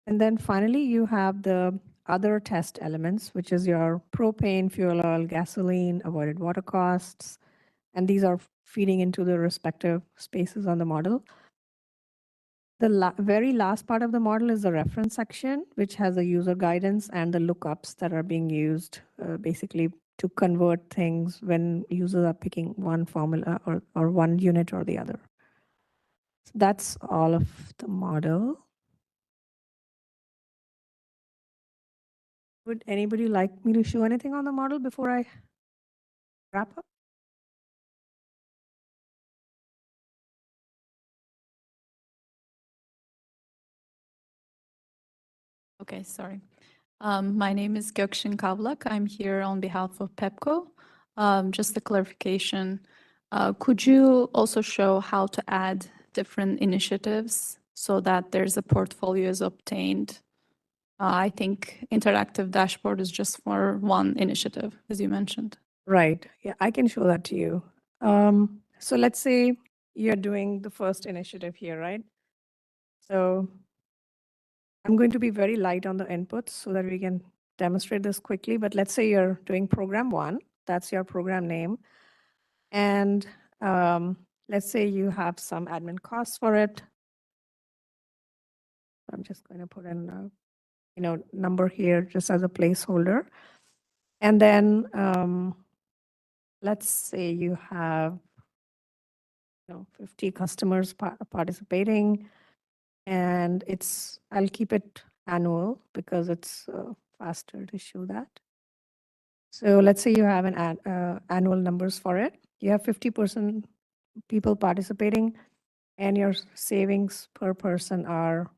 And then finally, you have the other test elements, which is your propane, fuel oil, gasoline, avoided water costs, and these are feeding into the respective spaces on the model. The very last part of the model is the reference section, which has the user guidance and the lookups that are being used basically to convert things when users are picking one formula or one unit or the other. So that's all of the model. Would anybody like me to show anything on the model before I wrap up? Okay, sorry. My name is Gökşin Kavlak. I'm here on behalf of PEPCO. Just a clarification. Could you also show how to add different initiatives so that there's a portfolio is obtained? I think interactive dashboard is just for one initiative, as you mentioned. Right. Yeah, I can show that to you. So let's say you're doing the first initiative here, right? So I'm going to be very light on the inputs so that we can demonstrate this quickly. But let's say you're doing program 1. That's your program name. And let's say you have some admin costs for it. I'm just going to put in a number here just as a placeholder. And then let's say you have 50 customers participating, and I'll keep it annual because it's faster to show that. So let's say you have an annual numbers for it. You have 50% people participating, and your savings per person are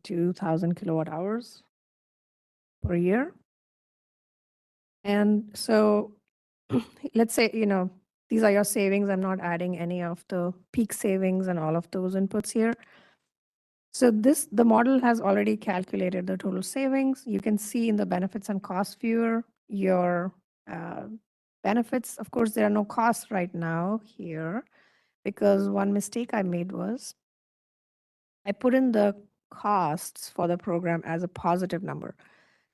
2,000 kilowatt hours per year. And so let's say, these are your savings. I'm not adding any of the peak savings and all of those inputs here. So the model has already calculated the total savings. You can see in the benefits and cost viewer, your benefits. Of course, there are no costs right now here because one mistake I made was I put in the costs for the program as a positive number.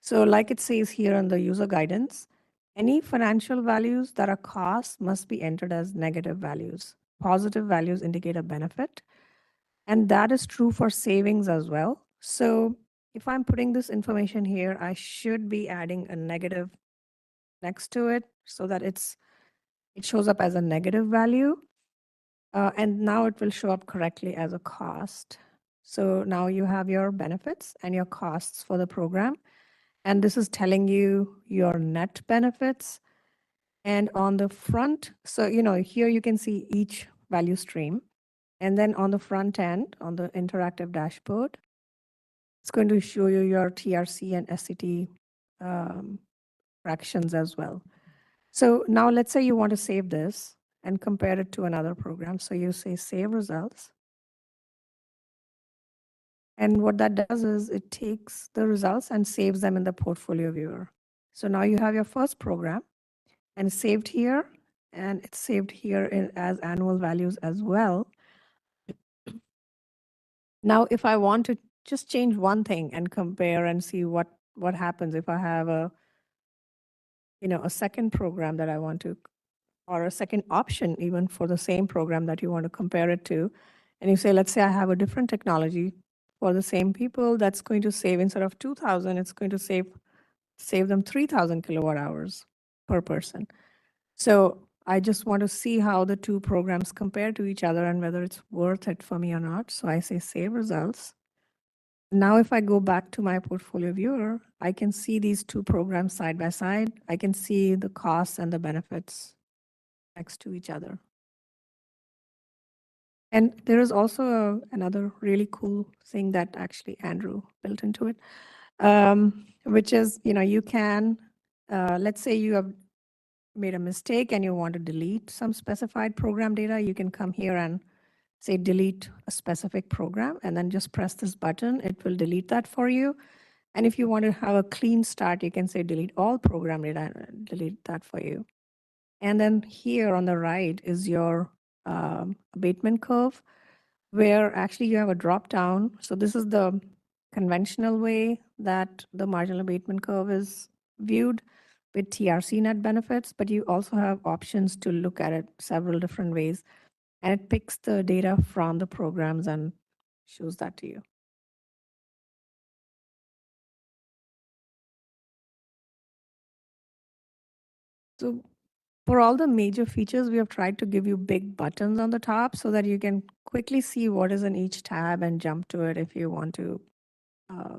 So like it says here in the user guidance, any financial values that are costs must be entered as negative values. Positive values indicate a benefit. And that is true for savings as well. So if I'm putting this information here, I should be adding a negative next to it so that it shows up as a negative value. And now it will show up correctly as a cost. So now you have your benefits and your costs for the program. And this is telling you your net benefits. And on the front, so here you can see each value stream. And then on the front end, on the interactive dashboard, it's going to show you your TRC and SCT fractions as well. So now let's say you want to save this and compare it to another program. So you say save results. And what that does is it takes the results and saves them in the portfolio viewer. So now you have your first program and it's saved here, and it's saved here as annual values as well. Now, if I want to just change one thing and compare and see what happens if I have a second program that I want to or a second option even for the same program that you want to compare it to. And you say, let's say I have a different technology for the same people that's going to save, instead of 2,000, it's going to save them 3,000 kilowatt hours per person. So I just want to see how the two programs compare to each other and whether it's worth it for me or not. So I say save results. Now, if I go back to my portfolio viewer, I can see these two programs side by side. I can see the costs and the benefits next to each other. And there is also another really cool thing that actually Andrew built into it, which is, you can, let's say you have made a mistake and you want to delete some specified program data, you can come here and say delete a specific program and then just press this button. It will delete that for you. And if you want to have a clean start, you can say delete all program data and delete that for you. And then here on the right is your abatement curve, where actually you have a drop down. So this is the conventional way that the marginal abatement curve is viewed with TRC net benefits, but you also have options to look at it several different ways. And it picks the data from the programs and shows that to you. So for all the major features, we have tried to give you big buttons on the top so that you can quickly see what is in each tab and jump to it if you want to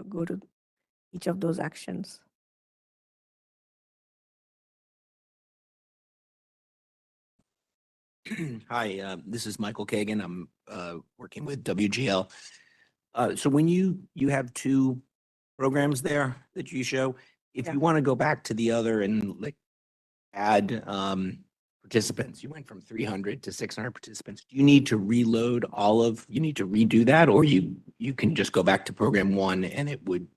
go to each of those actions. Hi, this is Michael Kagan. I'm working with WGL. So when you have two programs there that you show, if Yeah. you want to go back to the other and like add participants, you went from 300 to 600 participants. Do you need to reload you need to redo that, or you can just go back to program one and it would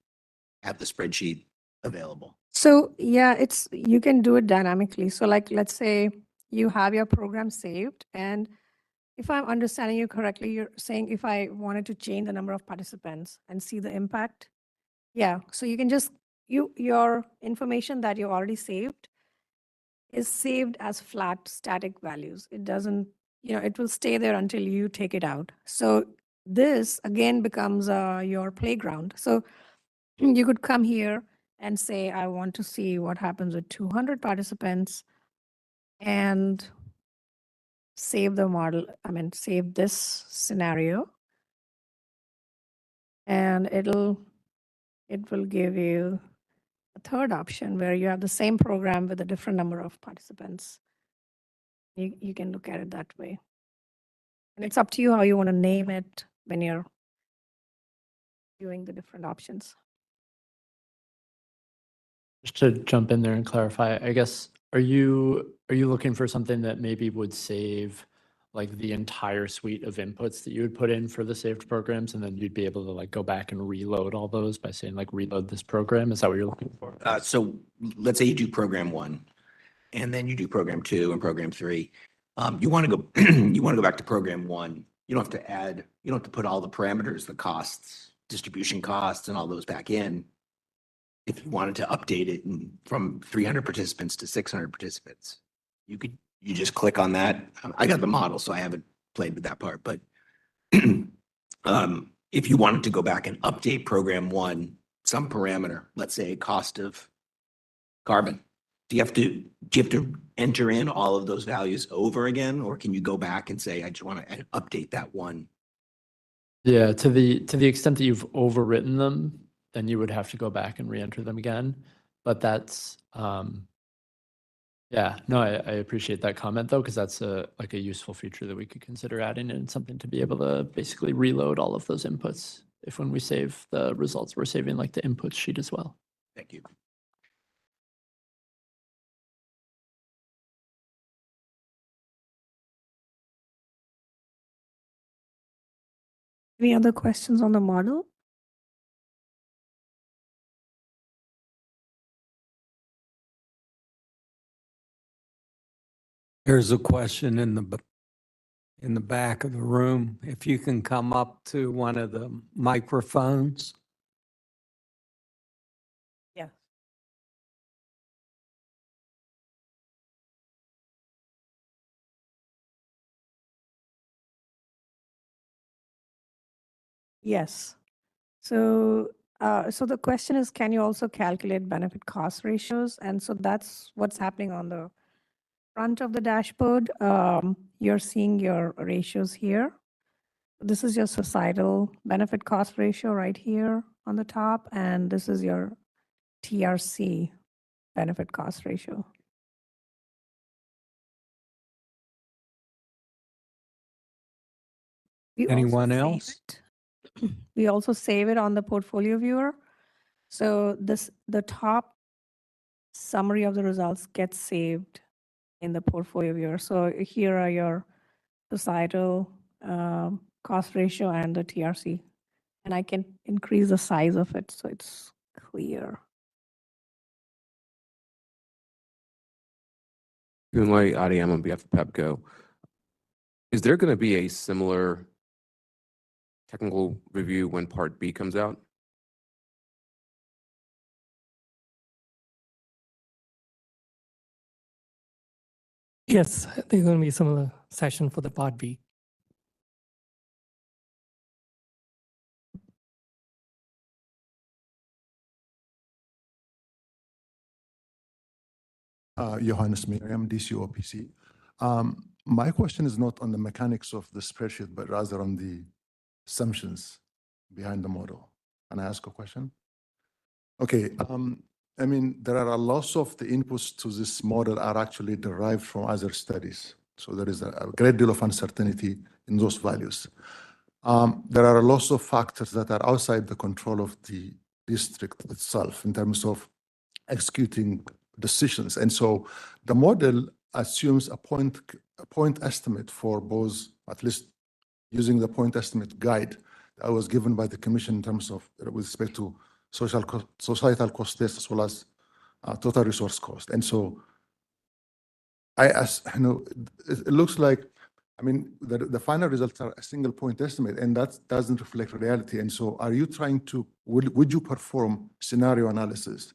have the spreadsheet available? So yeah, you can do it dynamically. So like, let's say you have your program saved, and if I'm understanding you correctly, you're saying if I wanted to change the number of participants and see the impact, yeah. So you can just, your information that you already saved is saved as flat static values. It doesn't, it will stay there until you take it out. So this again becomes your playground. So you could come here and say, I want to see what happens with 200 participants and save the model, save this scenario. And it will give you a third option where you have the same program with a different number of participants. You can look at it that way. And it's up to you how you want to name it when you're doing the different options. Just to jump in there and clarify, I guess, are you looking for something that maybe would save like the entire suite of inputs that you would put in for the saved programs, and then you'd be able to like go back and reload all those by saying like reload this program? Is that what you're looking for? So let's say you do program one, and then you do program two and program three. You want to go, you want to go back to program one. You don't have to put all the parameters, the costs, distribution costs, and all those back in. If you wanted to update it from 300 participants to 600 participants, you just click on that. I got the model, so I haven't played with that part, but if you wanted to go back and update program one, some parameter, let's say cost of carbon, do you have to enter in all of those values over again, or can you go back and say, I just want to update that one? Yeah, to the extent that you've overwritten them, then you would have to go back and re-enter them again. But that's yeah, no, I appreciate that comment though, because that's like a useful feature that we could consider adding in, something to be able to basically reload all of those inputs. If when we save the results, we're saving like the inputs sheet as well. Thank you. Any other questions on the model? There's a question in the back of the room. If you can come up to one of the microphones. Yeah. Yes. So, so the question is, can you also calculate benefit cost ratios? And so that's what's happening on the front of the dashboard. You're seeing your ratios here. This is your societal benefit cost ratio right here on the top, and this is your TRC benefit cost ratio. We also Anyone save else? it. We also save it on the portfolio viewer. So the top summary of the results gets saved in the portfolio viewer. So here are your societal cost ratio and the TRC. And I can increase the size of it so it's clear. Kunle Adiyam on behalf of PepCo. Is there going to be a similar technical review when Part B comes out? Yes, there's going to be a similar session for the Part B. Johannes Miriam, DCOPC. My question is not on the mechanics of the spreadsheet, but rather on the assumptions behind the model. Can I ask a question? Okay. I mean, there are lots of the inputs to this model are actually derived from other studies. So there is a great deal of uncertainty in those values. There are lots of factors that are outside the control of the district itself in terms of executing decisions. And so the model assumes a point estimate for both, at least using the point estimate guide that was given by the commission in terms of with respect to societal cost as well as total resource cost. And so you know, it looks like, I mean, the final results are a single point estimate, and that doesn't reflect reality. And so are you trying to, would you perform scenario analysis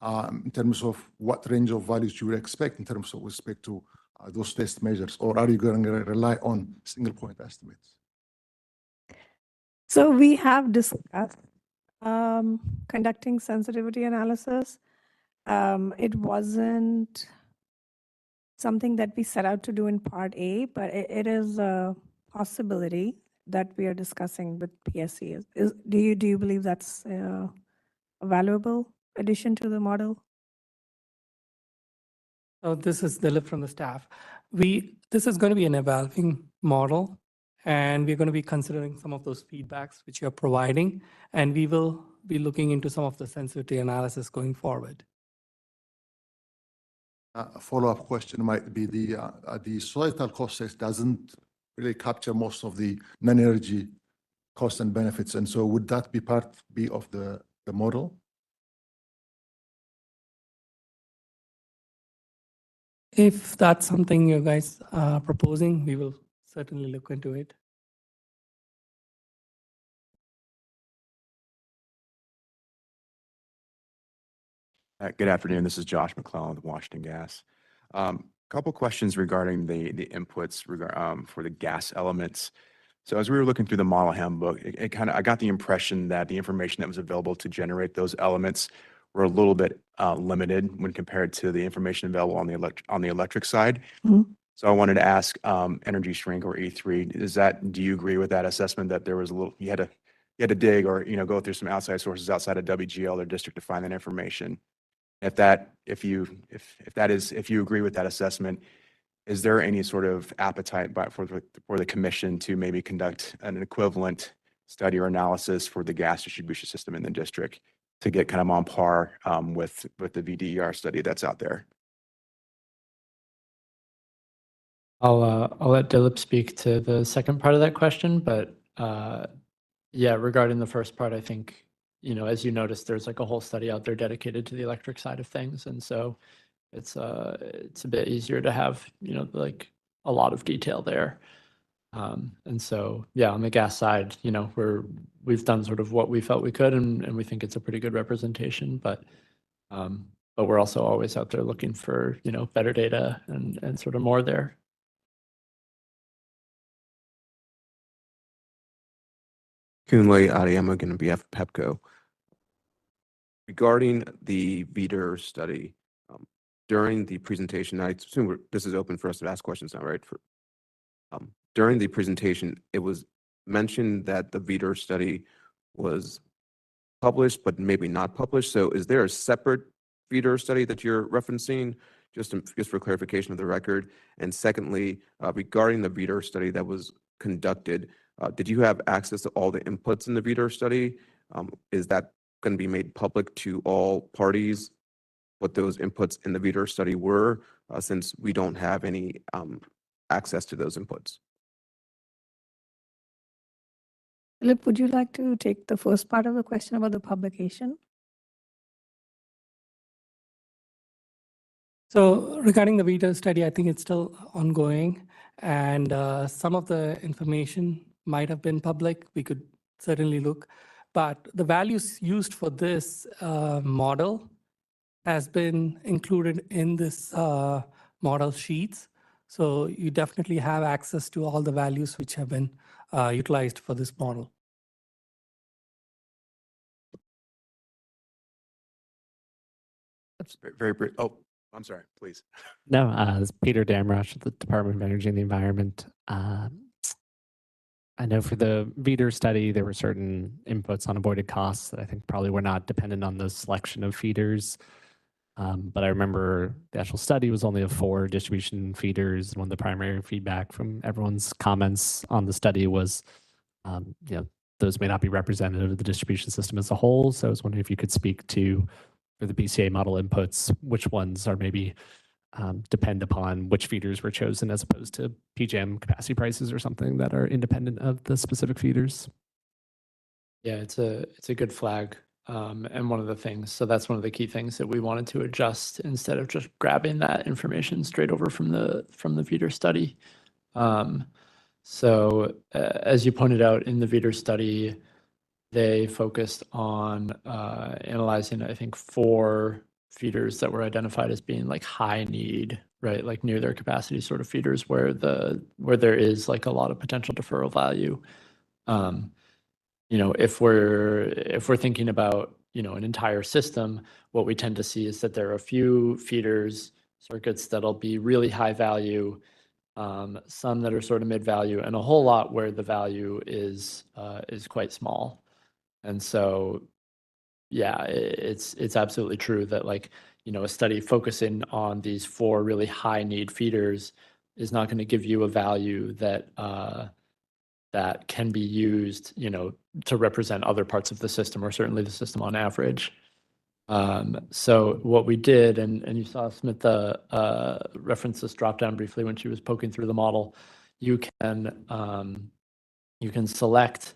in terms of what range of values you would expect in terms of respect to those test measures, or are you going to rely on single point estimates? So we have discussed conducting sensitivity analysis. It wasn't something that we set out to do in Part A, but it is a possibility that we are discussing with PSC. Do you believe that's a valuable addition to the model? So this is Dilip from the staff. This is going to be an evolving model, and we're going to be considering some of those feedbacks which you're providing, and we will be looking into some of the sensitivity analysis going forward. A follow-up question might be the societal cost test doesn't really capture most of the non-energy costs and benefits. And so would that be part B of the model? If that's something you guys are proposing, we will certainly look into it. Good afternoon. This is Josh McClellan with Washington Gas. Couple questions regarding the inputs for the gas elements. So as we were looking through the model handbook, I got the impression that the information that was available to generate those elements were a little bit limited when compared to the information available on the electric side. Mhm. So I wanted to ask Energy Shrink or E3, do you agree with that assessment that there was a little, you had to dig or go through some outside sources outside of WGL or district to find that information? If you agree with that assessment, is there any sort of appetite for the commission to maybe conduct an equivalent study or analysis for the gas distribution system in the district to get kind of on par with the VDER study that's out there? I'll let Dilip speak to the second part of that question, but yeah, regarding the first part, I think, as you noticed, there's like a whole study out there dedicated to the electric side of things. And so it's a bit easier to have, like a lot of detail there. And so, yeah, on the gas side, we've done sort of what we felt we could, and we think it's a pretty good representation, but we're also always out there looking for, better data and sort of more there. Kunle Adeyemo, on behalf of PEPCO. Regarding the VEDR study, during the presentation, I assume this is open for us to ask questions now, right? During the presentation, it was mentioned that the VEDR study was published, but maybe not published. So is there a separate VEDR study that you're referencing, just for clarification of the record? And secondly, regarding the VEDR study that was conducted, did you have access to all the inputs in the VEDR study? Is that going to be made public to all parties, what those inputs in the VEDR study were, since we don't have any access to those inputs? Philip, would you like to take the first part of the question about the publication? So regarding the VEDR study, I think it's still ongoing, and some of the information might have been public. We could certainly look, but the values used for this model has been included in this model sheets. So you definitely have access to all the values which have been utilized for this model. Very brief. Oh, I'm sorry, please. No, it's Peter Damrosch at the Department of Energy and the Environment. I know for the VEDR study, there were certain inputs on avoided costs that I think probably were not dependent on the selection of feeders. But I remember the actual study was only of 4 distribution feeders. One of the primary feedback from everyone's comments on the study was, those may not be representative of the distribution system as a whole. So I was wondering if you could speak to, for the BCA model inputs, which ones are maybe depend upon which feeders were chosen as opposed to PJM capacity prices or something that are independent of the specific feeders. Yeah, it's a good flag. And one of the things, so that's one of the key things that we wanted to adjust instead of just grabbing that information straight over from the VEDR study. So as you pointed out in the VEDR study, they focused on analyzing, I think, 4 feeders that were identified as being like high need, right? Like near their capacity sort of feeders where there is like a lot of potential deferral value. If we're thinking about, an entire system, what we tend to see is that there are a few feeders, circuits that'll be really high value, some that are sort of mid value, and a whole lot where the value is quite small. And so, yeah, it's absolutely true that a study focusing on these 4 really high need feeders is not going to give you a value that that can be used, to represent other parts of the system, or certainly the system on average. So what we did, and you saw Smitha reference this drop down briefly when she was poking through the model. You can select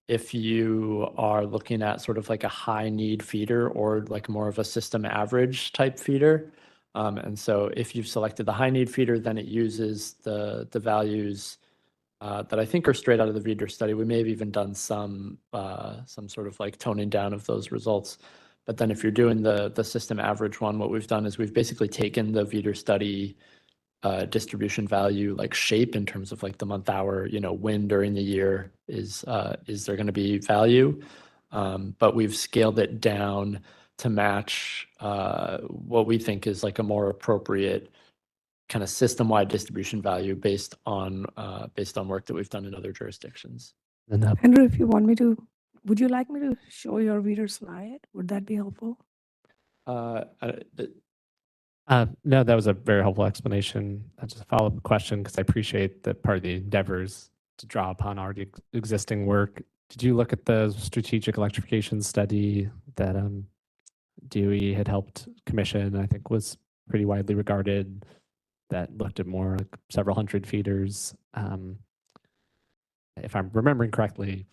if you are looking at sort of like a high need feeder or like more of a system average type feeder. And so if you've selected the high need feeder, then it uses the values that I think are straight out of the VEDR study. We may have even done some sort of like toning down of those results. But then if you're doing the system average one, what we've done is we've basically taken the VEDR study distribution value like shape in terms of like the month hour, when during the year is there going to be value. But we've scaled it down to match what we think is like a more appropriate kind of system-wide distribution value based on work that we've done in other jurisdictions. And Andrew, if you want me to, would you like me to show your VEDR slide? Would that be helpful? no, that was a very helpful explanation. Just a follow-up question, because I appreciate that part of the endeavors to draw upon already existing work. Did you look at the strategic electrification study that DOE had helped commission? I think was pretty widely regarded, that looked at more like several hundred feeders. If I'm remembering correctly,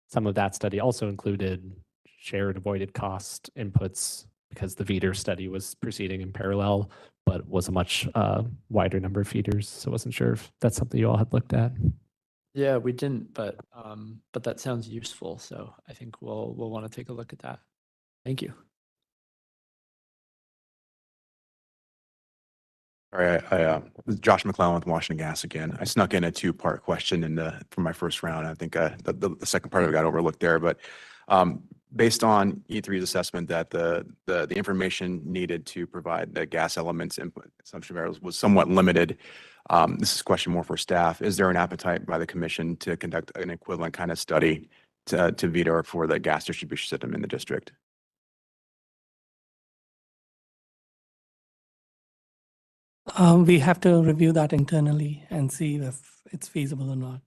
some of that study also included shared avoided cost inputs because the VEDR study was proceeding in parallel, but was a much wider number of feeders. So I wasn't sure if that's something you all had looked at. Yeah, we didn't, but that sounds useful. So I think we'll want to take a look at that. Thank you. All right, this is Josh McClellan with Washington Gas again. I snuck in a two-part question from my first round. I think the second part of it got overlooked there, but based on E3's assessment that the information needed to provide the gas elements input assumption variables was somewhat limited. This is a question more for staff. Is there an appetite by the commission to conduct an equivalent kind of study to veto for the gas distribution system in the district? We have to review that internally and see if it's feasible or not.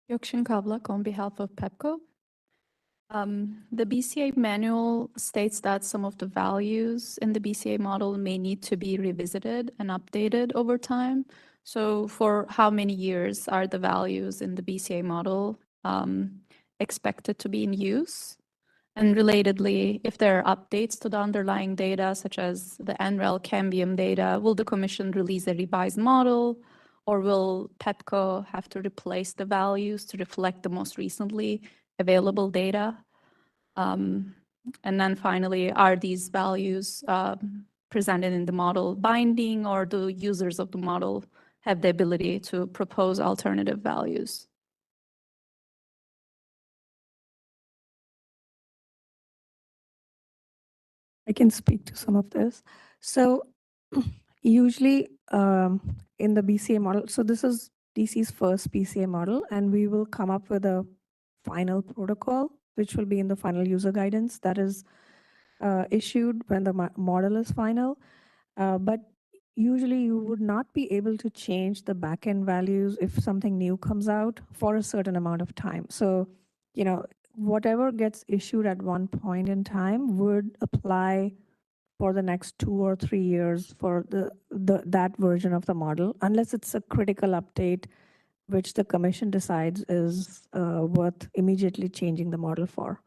Gökşin Kavlak on behalf of PEPCO. The BCA manual states that some of the values in the BCA model may need to be revisited and updated over time. So for how many years are the values in the BCA model expected to be in use? And relatedly, if there are updates to the underlying data, such as the NREL cambium data, will the Commission release a revised model, or will PEPCO have to replace the values to reflect the most recently available data? And then finally, are these values presented in the model binding, or do users of the model have the ability to propose alternative values? I can speak to some of this. So usually in the BCA model, so this is DC's first BCA model, and we will come up with a final protocol, which will be in the final user guidance that is issued when the model is final. But usually you would not be able to change the backend values if something new comes out for a certain amount of time. So, you know, whatever gets issued at one point in time would apply for the next 2 or 3 years for that version of the model, unless it's a critical update, which the Commission decides is worth immediately changing the model for.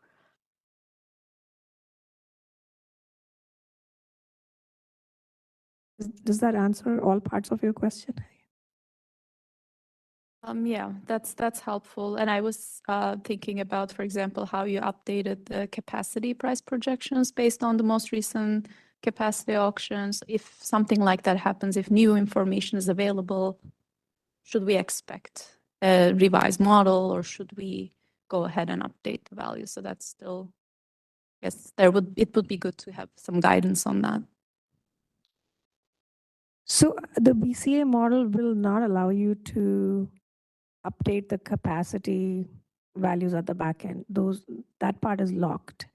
Does that answer all parts of your question? Yeah, that's helpful. And I was thinking about, for example, how you updated the capacity price projections based on the most recent capacity auctions. If something like that happens, if new information is available, should we expect a revised model, or should we go ahead and update the value? So that's still, yes, it would be good to have some guidance on that. So the BCA model will not allow you to update the capacity values at the back end. That part is locked.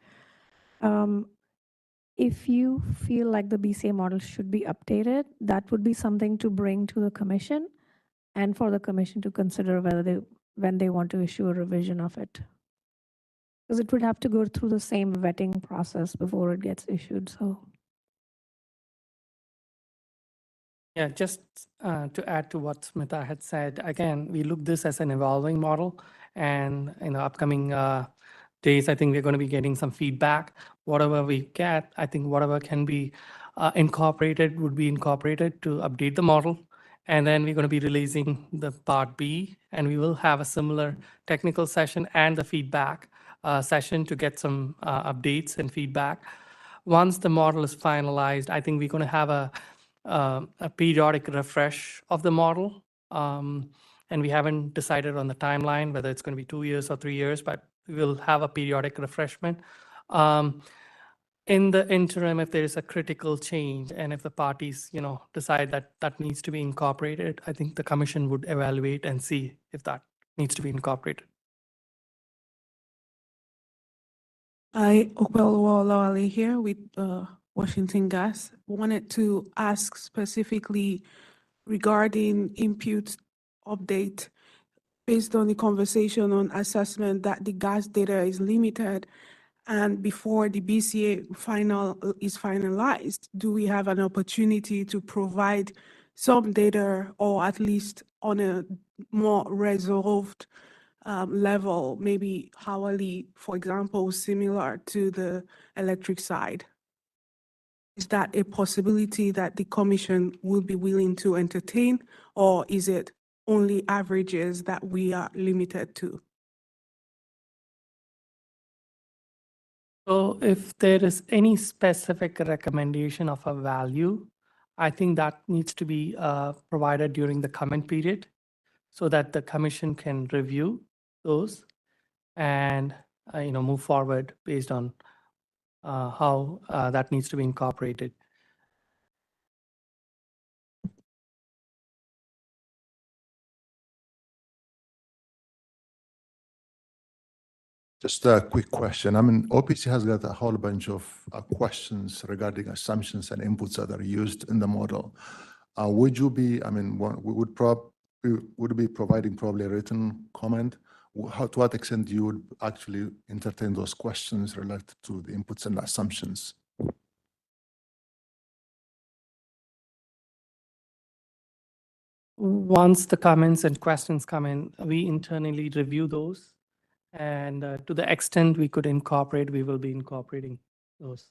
If you feel like the BCA model should be updated, that would be something to bring to the Commission and for the Commission to consider when they want to issue a revision of it. Because it would have to go through the same vetting process before it gets issued. So. Yeah, just to add to what Smita had said, again, we look this as an evolving model, and in the upcoming days, I think we're going to be getting some feedback. Whatever we get, I think whatever can be incorporated would be incorporated to update the model. And then we're going to be releasing the part B, and we will have a similar technical session and the feedback session to get some updates and feedback. Once the model is finalized, I think we're going to have a periodic refresh of the model. And we haven't decided on the timeline, whether it's going to be 2 years or 3 years, but we will have a periodic refreshment. In the interim, if there is a critical change and if the parties, decide that that needs to be incorporated, I think the Commission would evaluate and see if that needs to be incorporated. Okwelwala Ali here with Washington Gas. Wanted to ask specifically regarding input update based on the conversation on assessment that the gas data is limited, and before the BCA is finalized, do we have an opportunity to provide some data, or at least on a more resolved level, maybe hourly, for example, similar to the electric side? Is that a possibility that the Commission will be willing to entertain, or is it only averages that we are limited to? So if there is any specific recommendation of a value, I think that needs to be provided during the comment period so that the commission can review those and move forward based on how that needs to be incorporated. Just a quick question. I mean, OPC has got a whole bunch of questions regarding assumptions and inputs that are used in the model. Would you be, I mean, would be providing probably a written comment? To what extent you would actually entertain those questions related to the inputs and assumptions? Once the comments and questions come in, we internally review those. And to the extent we could incorporate, we will be incorporating those.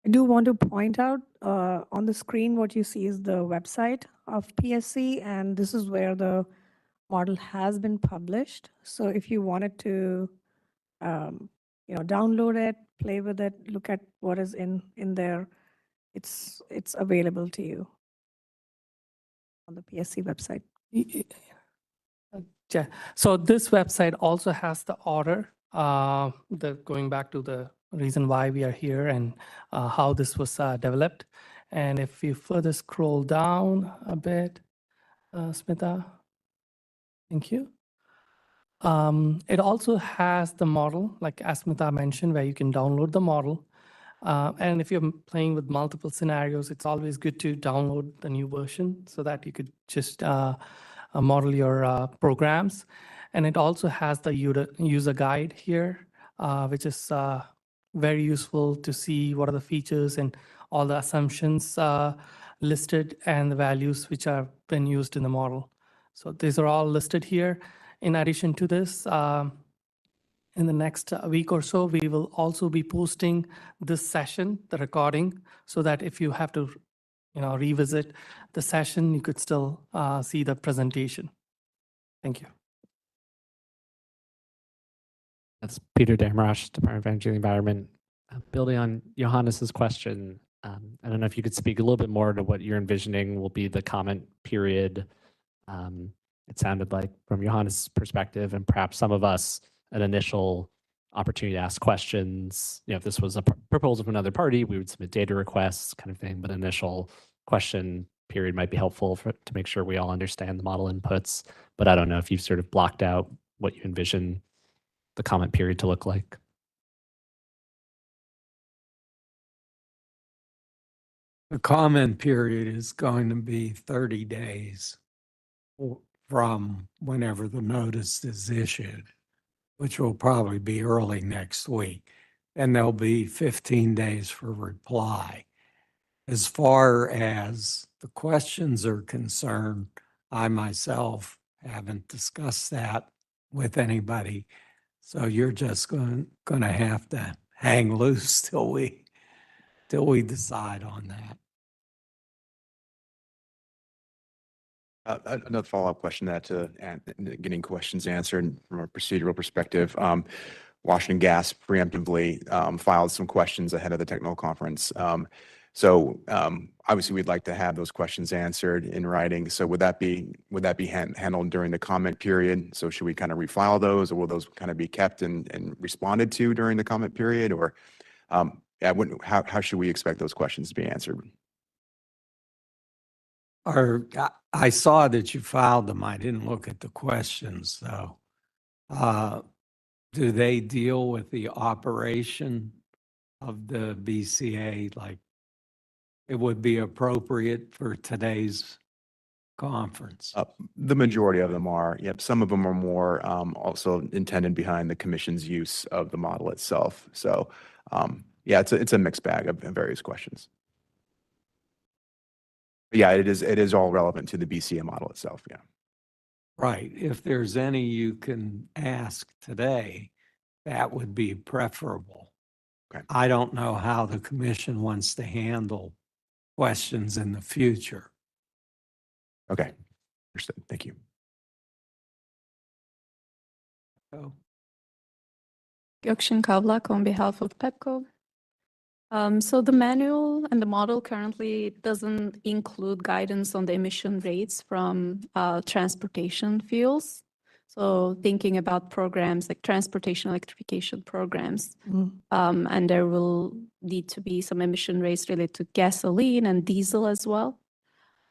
I do want to point out on the screen, what you see is the website of PSC, and this is where the model has been published. So if you wanted to, download it, play with it, look at what is in there, it's available to you on the PSC website. Yeah. So this website also has the order, going back to the reason why we are here and how this was developed. And if you further scroll down a bit, Smita, thank you. It also has the model, like as Smita mentioned, where you can download the model. And if you're playing with multiple scenarios, it's always good to download the new version so that you could just model your programs. And it also has the user guide here, which is very useful to see what are the features and all the assumptions listed and the values which have been used in the model. So these are all listed here. In addition to this, in the next week or so, we will also be posting this session, the recording, so that if you have to revisit the session, you could still see the presentation. Thank you. That's Peter Damrosch, Department of Energy and Environment. Building on Johannes's question, I don't know if you could speak a little bit more to what you're envisioning will be the comment period. It sounded like from Johannes's perspective, and perhaps some of us, an initial opportunity to ask questions. If this was a proposal from another party, we would submit data requests kind of thing, but initial question period might be helpful to make sure we all understand the model inputs. But I don't know if you've sort of blocked out what you envision the comment period to look like. The comment period is going to be 30 days from whenever the notice is issued, which will probably be early next week. And there'll be 15 days for reply. As far as the questions are concerned, I myself haven't discussed that with anybody. So you're just going to have to hang loose till we decide on that. Another follow-up question to getting questions answered from a procedural perspective. Washington Gas preemptively filed some questions ahead of the technical conference. So obviously we'd like to have those questions answered in writing. So would that be handled during the comment period? So should we kind of refile those, or will those kind of be kept and responded to during the comment period? Or how should we expect those questions to be answered? I saw that you filed them. I didn't look at the questions, though. Do they deal with the operation of the BCA? Like, it would be appropriate for today's conference? The majority of them are. Yep. Some of them are more also intended behind the commission's use of the model itself. So yeah, it's a mixed bag of various questions. Yeah, it is all relevant to the BCA model itself. Yeah. Right. If there's any you can ask today, that would be preferable. Okay. I don't know how the commission wants to handle questions in the future. Okay. Understood. Thank you. Oh, Gökşin Kavlak on behalf of PEPCO. So the manual and the model currently doesn't include guidance on the emission rates from transportation fuels. So thinking about programs like transportation electrification programs, and there will need to be some emission rates related to gasoline and diesel as well.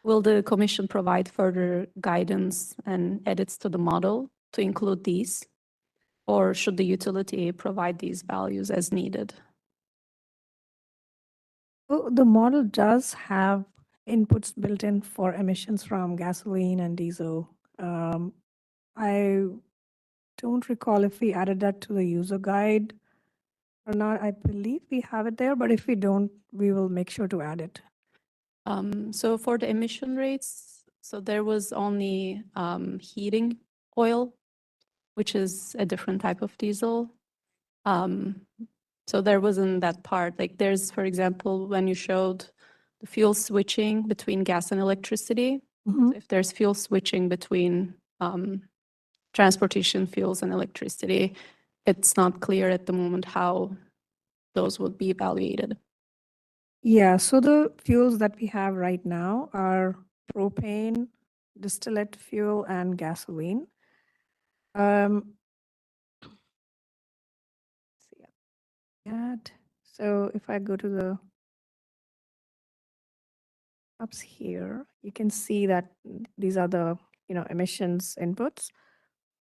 Will the commission provide further guidance and edits to the model to include these? Or should the utility provide these values as needed? So the model does have inputs built in for emissions from gasoline and diesel. I don't recall if we added that to the user guide or not. I believe we have it there, but if we don't, we will make sure to add it. So for the emission rates, so there was only heating oil, which is a different type of diesel. So there wasn't that part. Like there's, for example, when you showed the fuel switching between gas and electricity, so if there's fuel switching between transportation fuels and electricity, it's not clear at the moment how those would be evaluated. Yeah, so the fuels that we have right now are propane, distillate fuel, and gasoline. See that. So if I go to the ups here, you can see that these are the emissions inputs.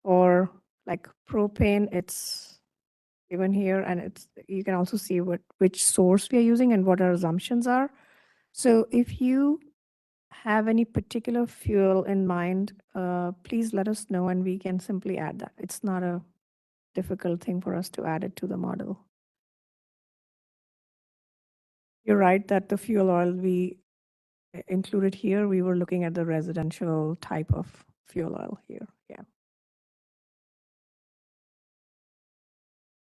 Or like propane, it's given here, and you can also see which source we are using and what our assumptions are. So if you have any particular fuel in mind, please let us know and we can simply add that. It's not a difficult thing for us to add it to the model. You're right that the fuel oil we included here, we were looking at the residential type of fuel oil here. Yeah.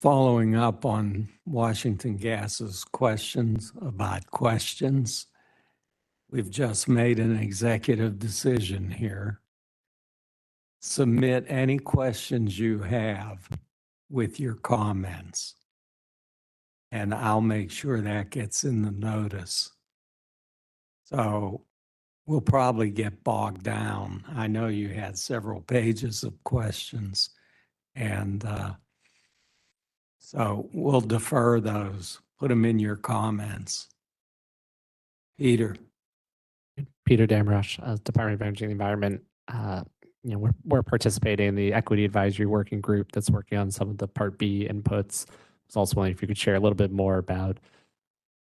following up on Washington Gas's questions about questions, we've just made an executive decision here. Submit any questions you have with your comments, and I'll make sure that gets in the notice. So we'll probably get bogged down. I know you had several pages of questions, and so we'll defer those. Put them in your comments. Peter. Peter Damrush, Department of Energy and Environment. We're participating in the Equity Advisory Working Group that's working on some of the Part B inputs. I was also wondering if you could share a little bit more about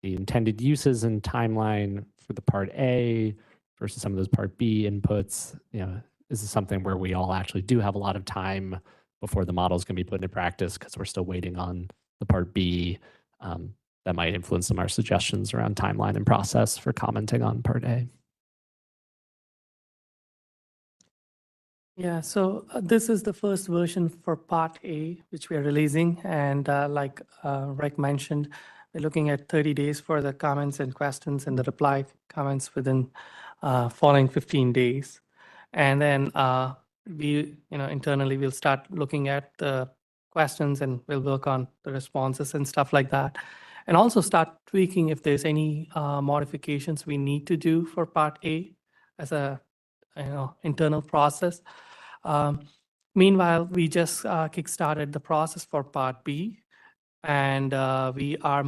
the intended uses and timeline for the Part A versus some of those Part B inputs. Is this something where we all actually do have a lot of time before the model is going to be put into practice because we're still waiting on the Part B? That might influence some of our suggestions around timeline and process for commenting on Part A. Yeah, so this is the first version for Part A, which we are releasing. And like Rick mentioned, we're looking at 30 days for the comments and questions and the reply comments within following 15 days. And then we, internally, we'll start looking at the questions and we'll work on the responses and stuff like that. And also start tweaking if there's any modifications we need to do for Part A as a internal process. Meanwhile, we just kickstarted the process for Part B, and we are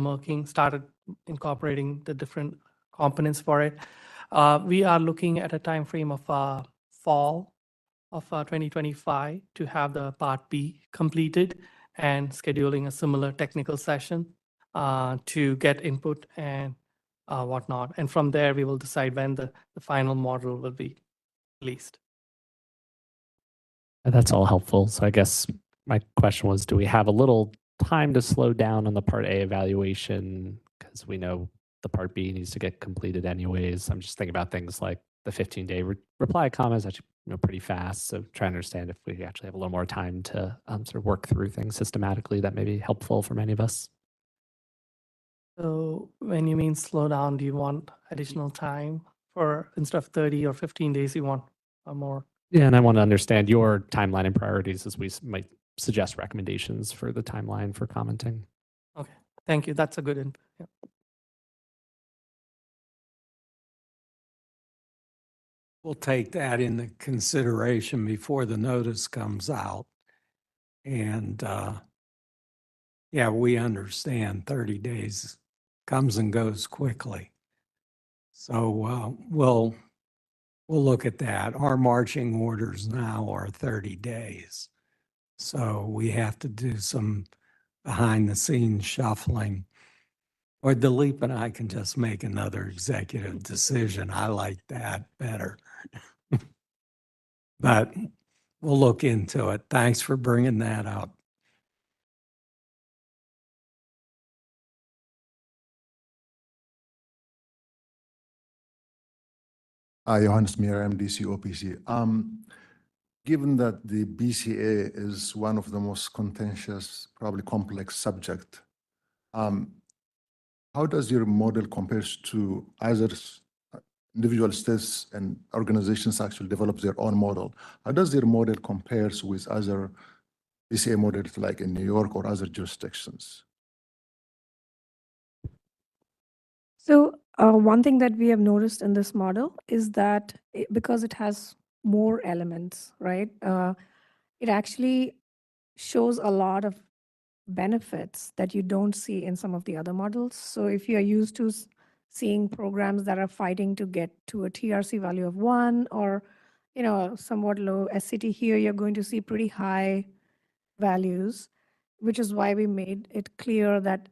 started incorporating the different components for it. We are looking at a time frame of fall of 2025 to have the Part B completed and scheduling a similar technical session to get input and whatnot. And from there, we will decide when the final model will be released. That's all helpful. So I guess my question was, do we have a little time to slow down on the Part A evaluation? Because we know the Part B needs to get completed anyways. I'm just thinking about things like the 15-day reply comments, actually pretty fast. So trying to understand if we actually have a little more time to sort of work through things systematically, that may be helpful for many of us. So when you mean slow down, do you want additional time for instead of 30 or 15 days, you want more? Yeah, and I want to understand your timeline and priorities as we might suggest recommendations for the timeline for commenting. Okay, thank you. That's a good input. Yeah. We'll take that into consideration before the notice comes out. And yeah, we understand 30 days comes and goes quickly. So we'll look at that. Our marching orders now are 30 days. So we have to do some behind the scenes shuffling. Or Dilip and I can just make another executive decision. I like that better. But we'll look into it. Thanks for bringing that up. Johannes Meyer, MDC OPC. Given that the BCA is one of the most contentious, probably complex subject, how does your model compares to others? Individual states and organizations actually develop their own model. How does their model compares with other BCA models like in New York or other jurisdictions? So one thing that we have noticed in this model is that because it has more elements, right? It actually shows a lot of benefits that you don't see in some of the other models. So if you're used to seeing programs that are fighting to get to a TRC value of 1 or, somewhat low SCT, here you're going to see pretty high values, which is why we made it clear that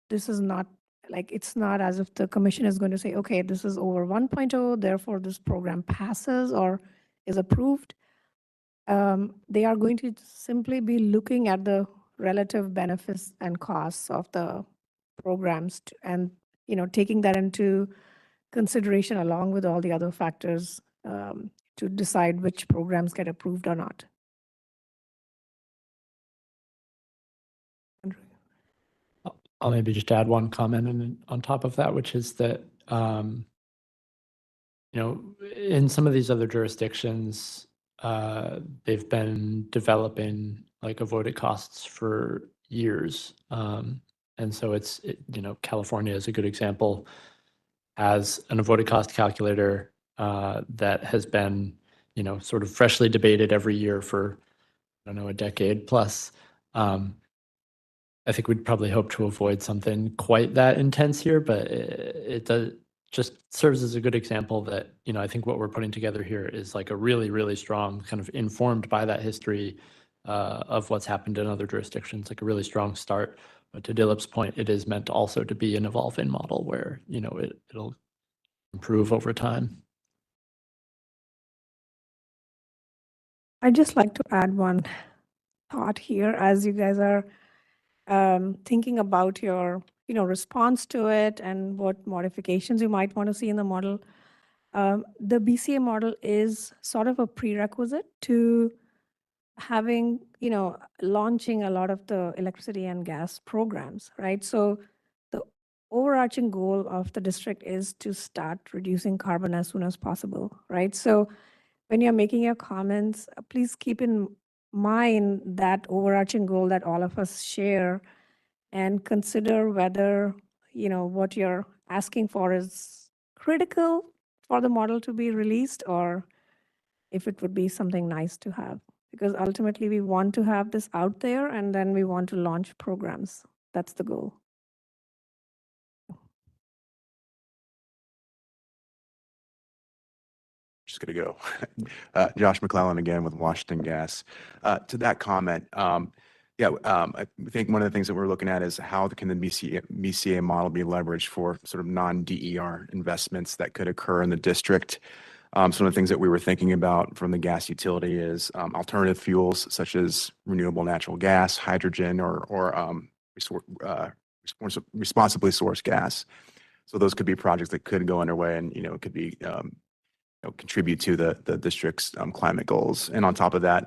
this is not it's not as if the commission is going to say, okay, this is over 1.0, therefore this program passes or is approved. They are going to simply be looking at the relative benefits and costs of the programs and taking that into consideration along with all the other factors to decide which programs get approved or not. I'll maybe just add one comment on top of that, which is that, in some of these other jurisdictions, they've been developing like avoided costs for years. And so California is a good example, has an avoided cost calculator that has been, sort of freshly debated every year for, a decade plus. I think we'd probably hope to avoid something quite that intense here, but it does just serves as a good example that, I think what we're putting together here is like a really, really strong kind of informed by that history of what's happened in other jurisdictions, like a really strong start. But to Dilip's point, it is meant also to be an evolving model where, it'll improve over time. I'd just like to add one thought here as you guys are thinking about your response to it and what modifications you might want to see in the model. The BCA model is sort of a prerequisite to having launching a lot of the electricity and gas programs, right? So the overarching goal of the district is to start reducing carbon as soon as possible, right? So when you're making your comments, please keep in mind that overarching goal that all of us share and consider whether, what you're asking for is critical for the model to be released or if it would be something nice to have. Because ultimately we want to have this out there and then we want to launch programs. That's the goal. Just gonna go. Josh McClellan again with Washington Gas. To that comment, I think one of the things that we're looking at is how can the BCA model be leveraged for sort of non-DER investments that could occur in the district. Some of the things that we were thinking about from the gas utility is alternative fuels such as renewable natural gas, hydrogen, or responsibly sourced gas. So those could be projects that could go underway and, it could be contribute to the district's climate goals. And on top of that,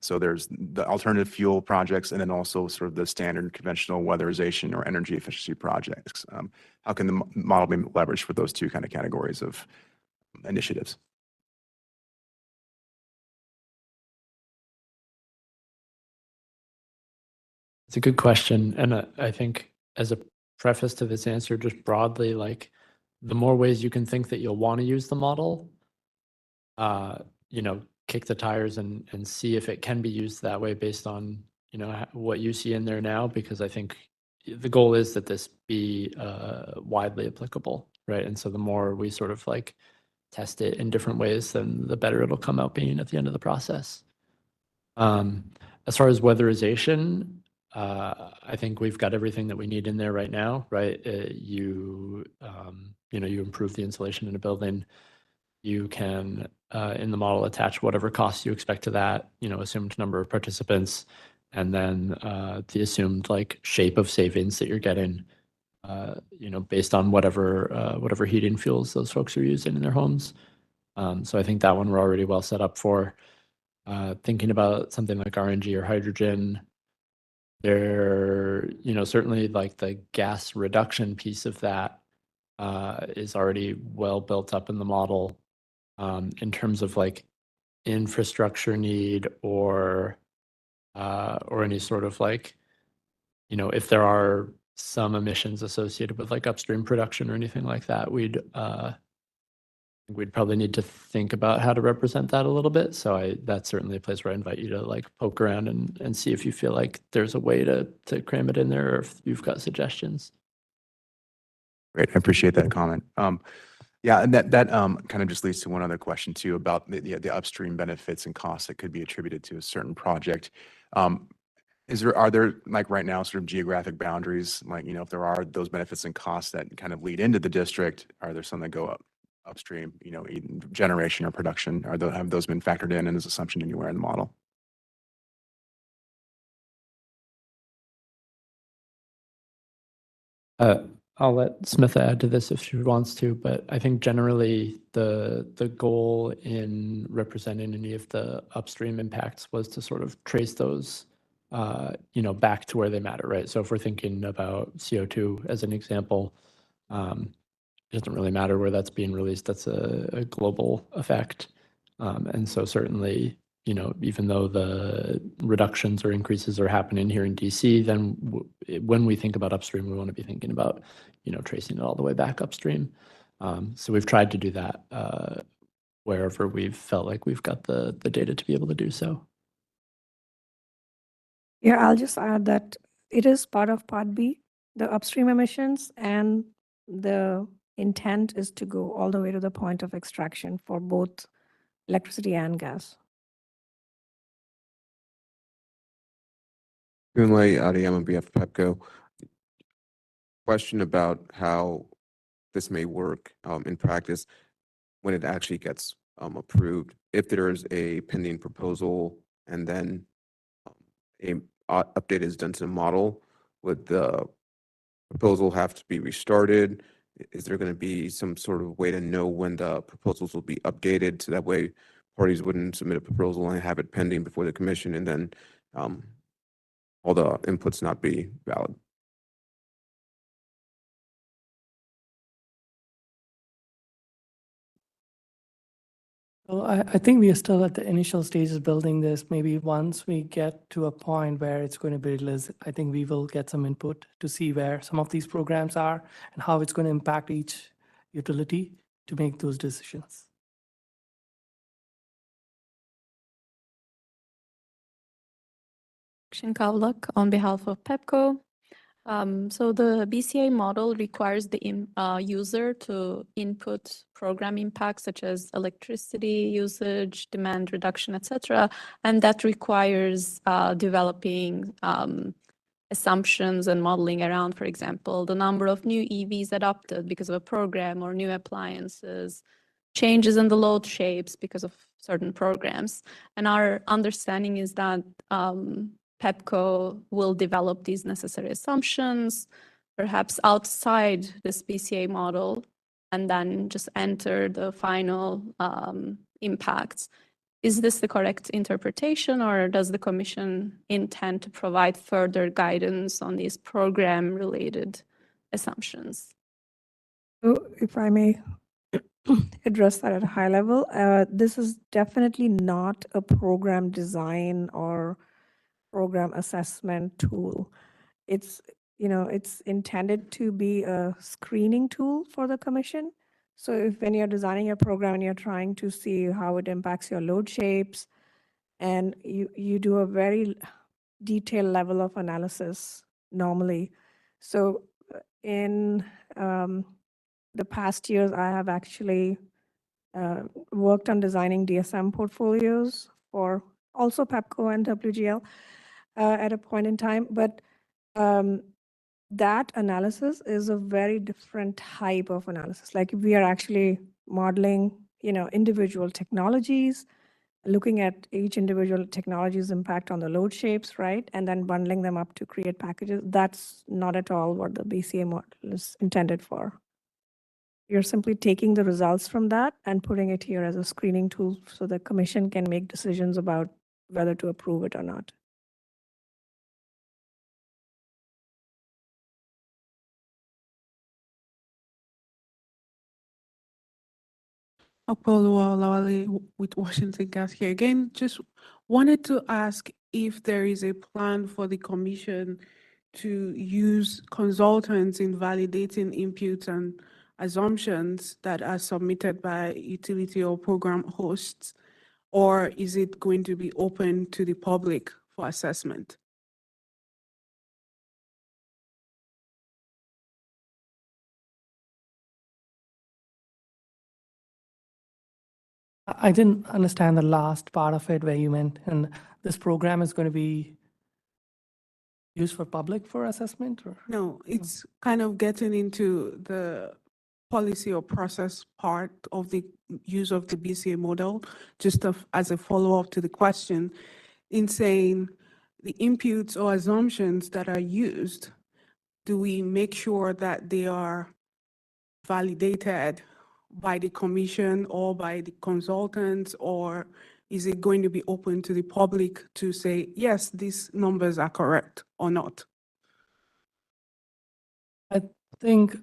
so there's the alternative fuel projects and then also sort of the standard conventional weatherization or energy efficiency projects. How can the model be leveraged for those two kind of categories of initiatives? It's a good question. And I think as a preface to this answer, just broadly, like the more ways you can think that you'll want to use the model, kick the tires and see if it can be used that way based on, what you see in there now, because I think the goal is that this be widely applicable, right? And so the more we sort of like test it in different ways, then the better it'll come out being at the end of the process. As far as weatherization, I think we've got everything that we need in there right now, right? You improve the insulation in a building. You can, in the model, attach whatever costs you expect to that, assumed number of participants, and then the assumed like shape of savings that you're getting, based on whatever heating fuels those folks are using in their homes. So I think that one we're already well set up for. Thinking about something like RNG or hydrogen, there, certainly like the gas reduction piece of that is already well built up in the model. In terms of like infrastructure need or any sort of like, if there are some emissions associated with like upstream production or anything like that, we'd probably need to think about how to represent that a little bit. So that's certainly a place where I invite you to like poke around and see if you feel like there's a way to cram it in there, or if you've got suggestions. Great, I appreciate that comment. Yeah, and that kind of just leads to one other question too about the upstream benefits and costs that could be attributed to a certain project. Are there like right now sort of geographic boundaries, like, if there are those benefits and costs that kind of lead into the district, are there some that go upstream, in generation or production? Have those been factored in as assumption anywhere in the model? I'll let Smitha add to this if she wants to, but I think generally the goal in representing any of the upstream impacts was to sort of trace those, back to where they matter, right? So if we're thinking about CO2 as an example, it doesn't really matter where that's being released. That's a global effect. And so certainly, even though the reductions or increases are happening here in DC, then when we think about upstream, we want to be thinking about, tracing it all the way back upstream. So we've tried to do that wherever we've felt like we've got the data to be able to do so. Yeah, I'll just add that it is part of Part B, the upstream emissions, and the intent is to go all the way to the point of extraction for both electricity and gas. Kunle Adiyam on behalf of PEPCO. Question about how this may work in practice when it actually gets approved. If there is a pending proposal and then a update is done to the model, would the proposal have to be restarted? Is there going to be some sort of way to know when the proposals will be updated, so that way parties wouldn't submit a proposal and have it pending before the commission and then all the inputs not be valid? Well, I think we are still at the initial stages building this. Maybe once we get to a point where it's going to be released, I think we will get some input to see where some of these programs are and how it's going to impact each utility to make those decisions. Kavlak on behalf of PEPCO. So the BCA model requires the user to input program impacts such as electricity usage, demand reduction, etc. And that requires developing assumptions and modeling around, for example, the number of new EVs adopted because of a program or new appliances, changes in the load shapes because of certain programs. And our understanding is that PEPCO will develop these necessary assumptions, perhaps outside this BCA model, and then just enter the final impacts. Is this the correct interpretation, or does the Commission intend to provide further guidance on these program-related assumptions? So if I may address that at a high level, this is definitely not a program design or program assessment tool. It's, it's intended to be a screening tool for the commission. So if when you're designing a program and you're trying to see how it impacts your load shapes, and you do a very detailed level of analysis normally. So in the past years, I have actually worked on designing DSM portfolios for also PEPCO and WGL at a point in time. But that analysis is a very different type of analysis. Like we are actually modeling, individual technologies, looking at each individual technology's impact on the load shapes, right? And then bundling them up to create packages. That's not at all what the BCA model is intended for. You're simply taking the results from that and putting it here as a screening tool so the commission can make decisions about whether to approve it or not. Apollo Lawale with Washington Gas here again. Just wanted to ask if there is a plan for the commission to use consultants in validating inputs and assumptions that are submitted by utility or program hosts, or is it going to be open to the public for assessment? I didn't understand the last part of it where you meant, and this program is going to be used for public for assessment, or? No, it's kind of getting into the policy or process part of the use of the BCA model, just as a follow-up to the question, in saying the inputs or assumptions that are used, do we make sure that they are validated by the commission or by the consultants, or is it going to be open to the public to say, yes, these numbers are correct or not? I think,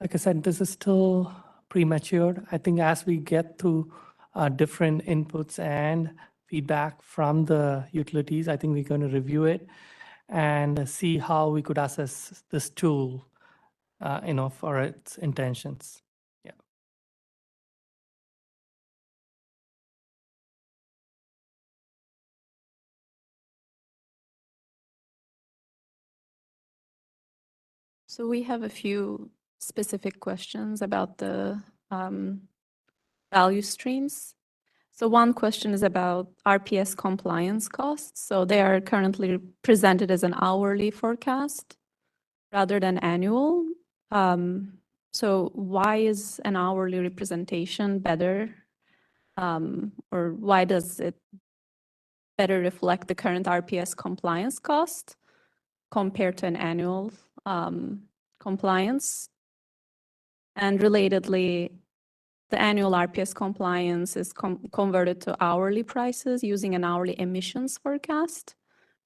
like I said, this is still premature. I think as we get through different inputs and feedback from the utilities, I think we're going to review it and see how we could assess this tool, for its intentions. Yeah. So we have a few specific questions about the value streams. So one question is about RPS compliance costs. So they are currently presented as an hourly forecast rather than annual. So why is an hourly representation better? Or why does it better reflect the current RPS compliance cost compared to an annual compliance? And relatedly, the annual RPS compliance is converted to hourly prices using an hourly emissions forecast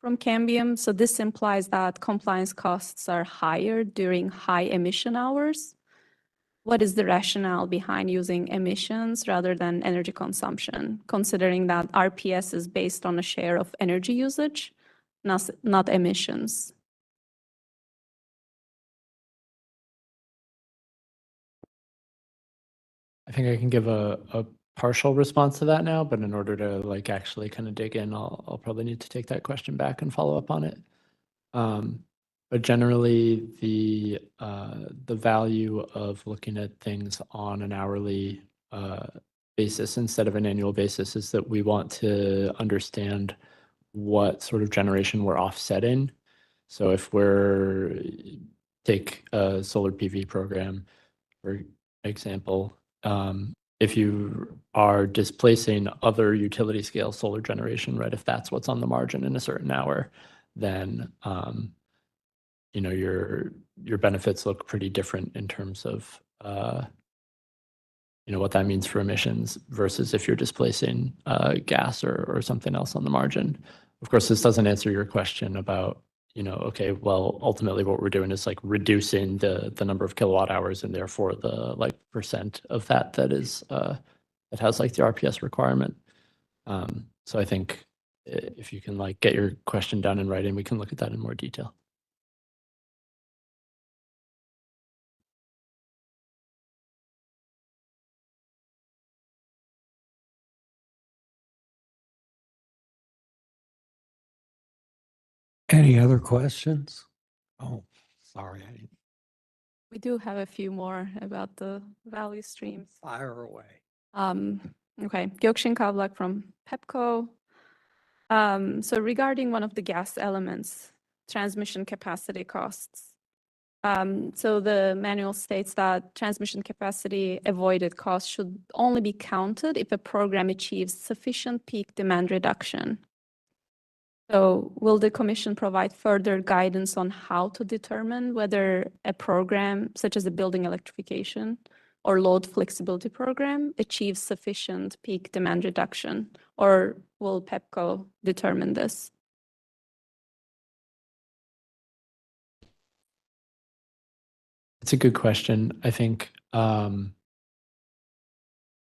from Cambium. So this implies that compliance costs are higher during high emission hours. What is the rationale behind using emissions rather than energy consumption, considering that RPS is based on a share of energy usage, not emissions? I think I can give a partial response to that now, but in order to actually kind of dig in, I'll probably need to take that question back and follow up on it. But generally, the value of looking at things on an hourly basis instead of an annual basis is that we want to understand what sort of generation we're offsetting. So if take a solar PV program, for example, if you are displacing other utility scale solar generation, right, if that's what's on the margin in a certain hour, then your benefits look pretty different in terms of what that means for emissions versus if you're displacing gas or something else on the margin. Of course, this doesn't answer your question about okay, well, ultimately what we're doing is reducing the number of kilowatt hours and therefore the percent of that is that has the RPS requirement. So I think if you can like get your question down in writing, we can look at that in more detail. Any other questions? Oh, sorry, I didn't We do have a few more about the value streams. fire away. Okay, Gökçin Kavlak from PEPCO. So regarding one of the gas elements, transmission capacity costs. So the manual states that transmission capacity avoided costs should only be counted if a program achieves sufficient peak demand reduction. So will the commission provide further guidance on how to determine whether a program such as a building electrification or load flexibility program achieves sufficient peak demand reduction, or will PEPCO determine this? It's a good question. I think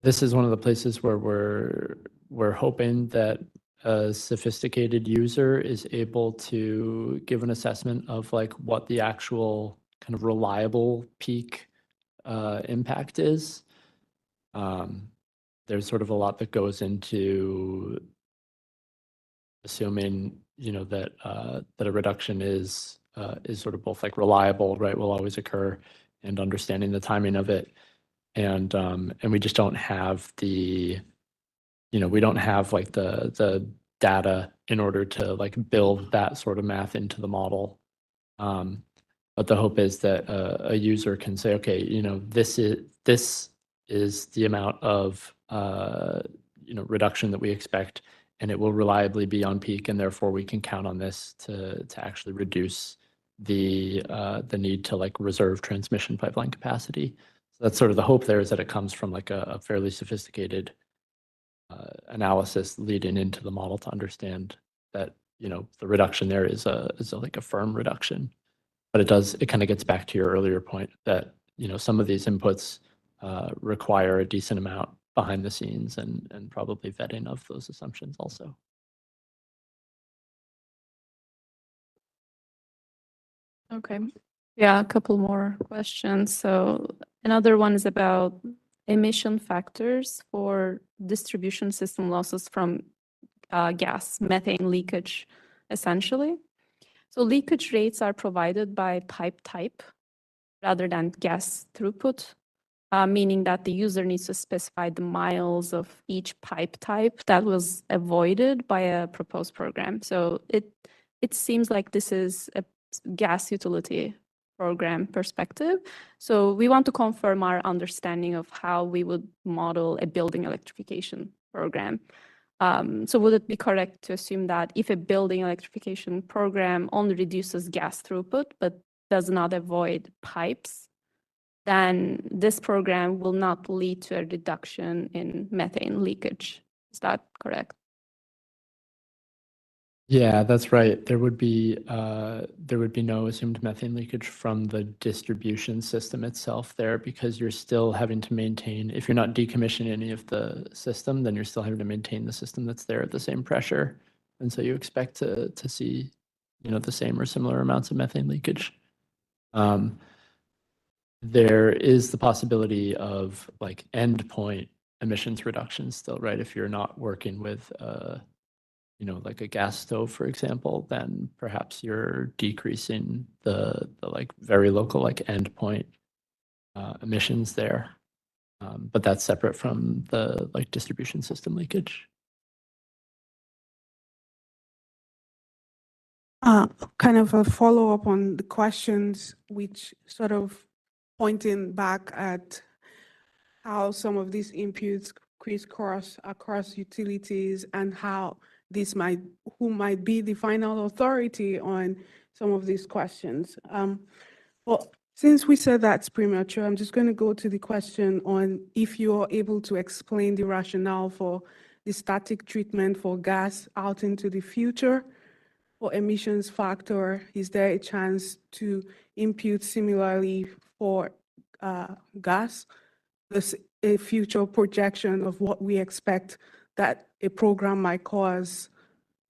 this is one of the places where we're hoping that a sophisticated user is able to give an assessment of like what the actual kind of reliable peak impact is. There's sort of a lot that goes into assuming, you know, that that a reduction is sort of both like reliable, right, will always occur, and understanding the timing of it. And we just don't have the, you know, we don't have like the data in order to like build that sort of math into the model. But the hope is that a user can say, okay, you know, this is the amount of you know, reduction that we expect, and it will reliably be on peak, and therefore we can count on this to actually reduce the need to like reserve transmission pipeline capacity. So that's sort of the hope there, is that it comes from like a fairly sophisticated analysis leading into the model to understand that, you know, the reduction there is like a firm reduction. But it kind of gets back to your earlier point that, you know, some of these inputs require a decent amount behind the scenes and probably vetting of those assumptions also. Okay. Yeah, a couple more questions. So another one is about emission factors for distribution system losses from gas, methane leakage, essentially. So leakage rates are provided by pipe type rather than gas throughput, meaning that the user needs to specify the miles of each pipe type that was avoided by a proposed program. So it seems like this is a gas utility program perspective. So we want to confirm our understanding of how we would model a building electrification program. So would it be correct to assume that if a building electrification program only reduces gas throughput but does not avoid pipes, then this program will not lead to a reduction in methane leakage? Is that correct? Yeah, that's right. There would be no assumed methane leakage from the distribution system itself there, because you're still having to maintain, if you're not decommissioning any of the system, then you're still having to maintain the system that's there at the same pressure. And so you expect to see, you know, the same or similar amounts of methane leakage. There is the possibility of like endpoint emissions reductions still, right? If you're not working with you know, like a gas stove, for example, then perhaps you're decreasing the like very local like endpoint emissions there. But that's separate from the like distribution system leakage. Kind of a follow-up on the questions, which sort of pointing back at how some of these inputs crisscross across utilities and how who might be the final authority on some of these questions. Well, since we said that's premature, I'm just going to go to the question on if you are able to explain the rationale for the static treatment for gas out into the future. For emissions factor, is there a chance to impute similarly for gas? There's a future projection of what we expect that a program might cause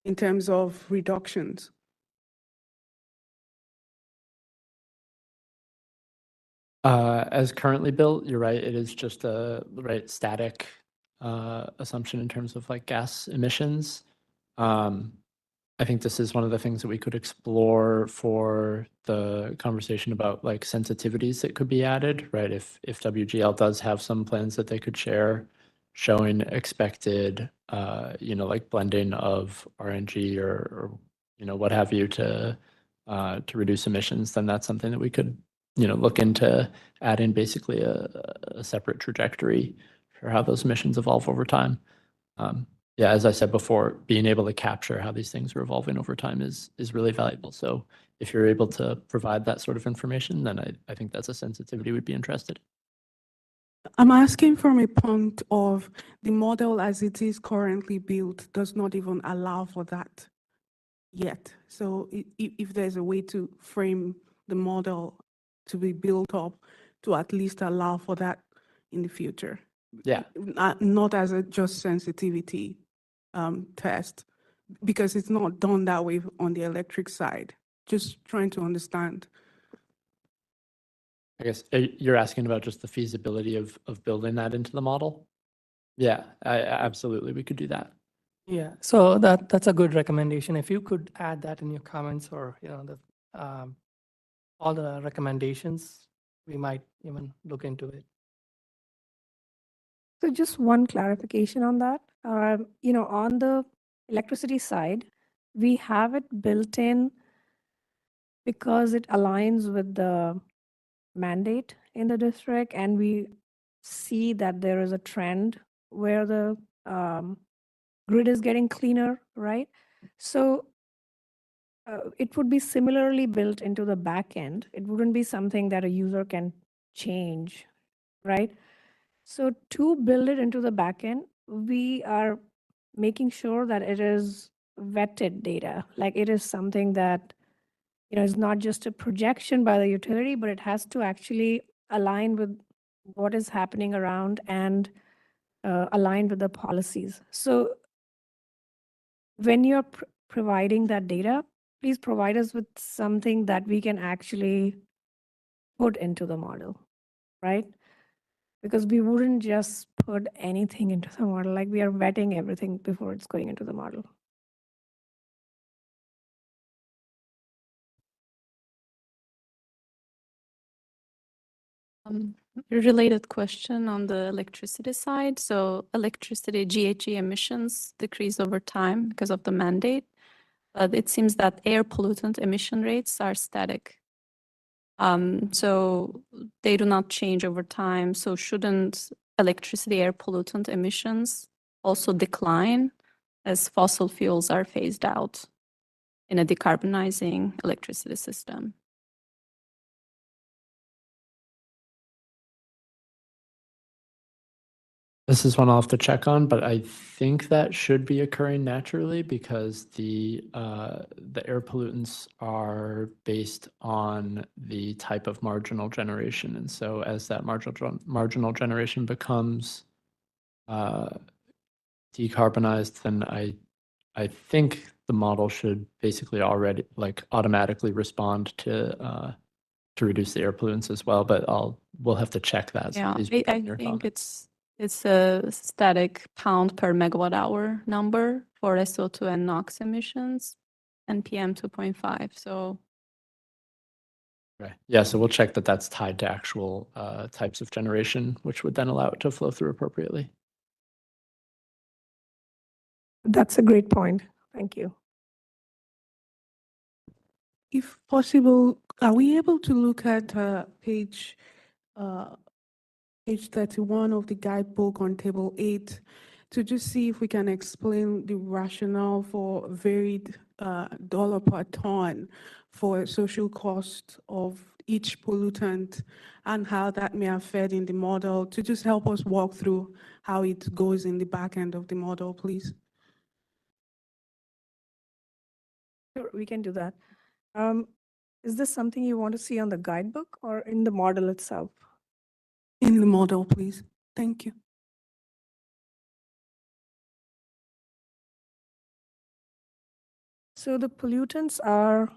in terms of reductions? As currently built, you're right, it is just a static assumption in terms of like gas emissions. I think this is one of the things that we could explore for the conversation about like sensitivities that could be added, right? If WGL does have some plans that they could share showing expected, like blending of RNG or what have you to reduce emissions, then that's something that we could, look into adding basically a separate trajectory for how those emissions evolve over time. Yeah, as I said before, being able to capture how these things are evolving over time is really valuable. So if you're able to provide that sort of information, then I think that's a sensitivity we'd be interested. I'm asking from a point of the model as it is currently built does not even allow for that yet. So if there's a way to frame the model to be built up to at least allow for that in the future. Yeah. Not as a just sensitivity test, because it's not done that way on the electric side. Just trying to understand. I guess you're asking about just the feasibility of building that into the model? Yeah, absolutely, we could do that. Yeah, so that's a good recommendation. If you could add that in your comments or, all the recommendations, we might even look into it. So just one clarification on that. On the electricity side, we have it built in because it aligns with the mandate in the district, and we see that there is a trend where the grid is getting cleaner, right? So it would be similarly built into the back end. It wouldn't be something that a user can change, right? So to build it into the back end, we are making sure that it is vetted data. Like it is something that, is not just a projection by the utility, but it has to actually align with what is happening around and align with the policies. So when you're providing that data, please provide us with something that we can actually put into the model, right? Because we wouldn't just put anything into the model, like we are vetting everything before it's going into the model. A related question on the electricity side. So electricity GHG emissions decrease over time because of the mandate, but it seems that air pollutant emission rates are static. So they do not change over time. So shouldn't electricity air pollutant emissions also decline as fossil fuels are phased out in a decarbonizing electricity system? This is one I'll have to check on, but I think that should be occurring naturally because the air pollutants are based on the type of marginal generation. And so as that marginal generation becomes decarbonized, then I think the model should basically already like automatically respond to reduce the air pollutants as well, but we'll have to check that. So Yeah, please I read think your comments. it's a static pound per megawatt hour number for SO2 and NOx emissions and PM 2.5. So Okay. Yeah, so we'll check that that's tied to actual types of generation, which would then allow it to flow through appropriately. That's a great point. Thank you. If possible, are we able to look at page 31 of the guidebook on table 8 to just see if we can explain the rationale for varied dollar per ton for social cost of each pollutant and how that may have fed in the model, to just help us walk through how it goes in the back end of the model, please? Sure, we can do that. Is this something you want to see on the guidebook or in the model itself? In the model, please. Thank you. So the pollutants are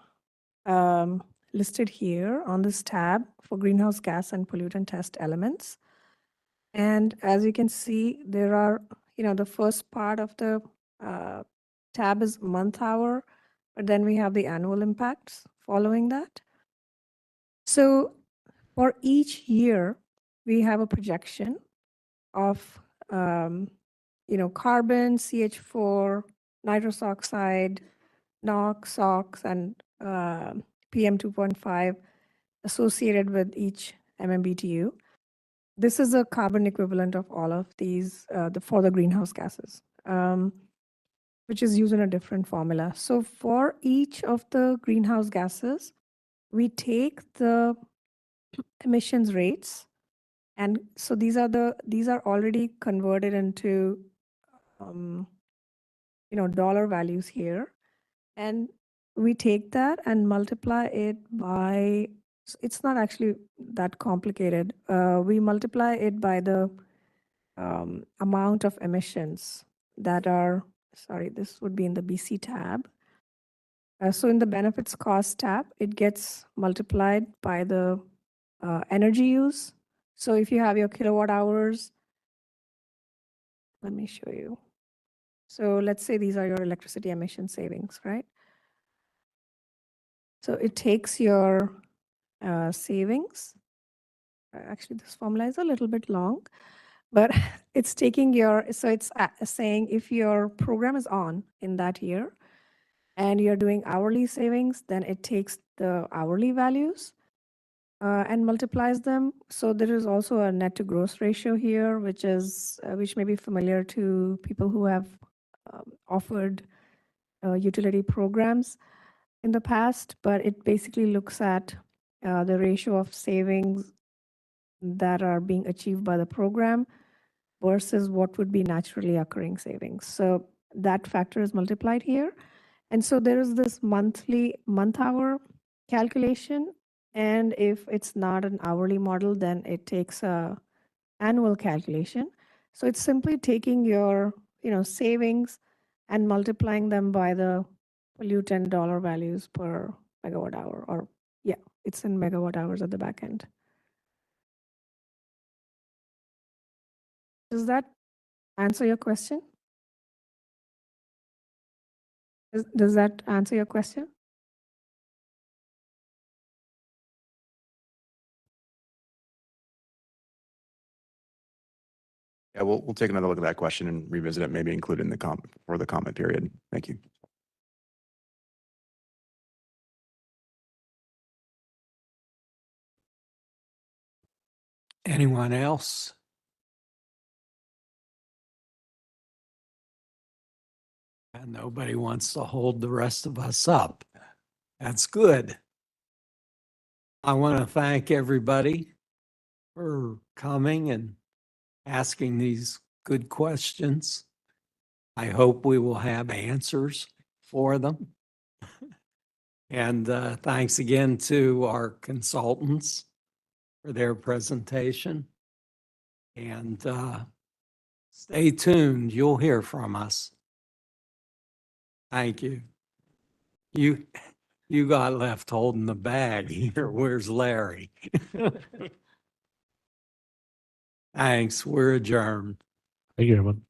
listed here on this tab for greenhouse gas and pollutant test elements. And as you can see, there are, the first part of the tab is month hour, but then we have the annual impacts following that. So for each year, we have a projection of, carbon, CH4, nitrous oxide, NOx, SOx, and PM 2.5 associated with each MMBTU. This is a carbon equivalent of all of these for the greenhouse gases, which is used in a different formula. So for each of the greenhouse gases, we take the emissions rates, and so these are already converted into dollar values here, and we take that and multiply it by. It's not actually that complicated. We multiply it by the amount of emissions that are. Sorry, this would be in the BC tab. So in the benefits cost tab, it gets multiplied by the energy use. So if you have your kilowatt hours, let me show you. So let's say these are your electricity emission savings, right? So it takes your savings. Actually, this formula is a little bit long, but it's taking so it's saying if your program is on in that year and you're doing hourly savings, then it takes the hourly values and multiplies them. So there is also a net to gross ratio here, which may be familiar to people who have offered utility programs in the past, but it basically looks at the ratio of savings that are being achieved by the program versus what would be naturally occurring savings. So that factor is multiplied here. And so there is this month hour calculation. And if it's not an hourly model, then it takes a annual calculation. So it's simply taking your, savings and multiplying them by the pollutant dollar values per megawatt hour, or it's in megawatt hours at the back end. Does that answer your question? Does that answer your question? Yeah, we'll take another look at that question and revisit it, maybe include it in the comment period. Thank you. Anyone else? And nobody wants to hold the rest of us up. That's good. I want to thank everybody for coming and asking these good questions. I hope we will have answers for them. And thanks again to our consultants for their presentation. And stay tuned. You'll hear from us. Thank you. You got left holding the bag here. Where's Larry? Thanks. We're adjourned. Thank you, everyone.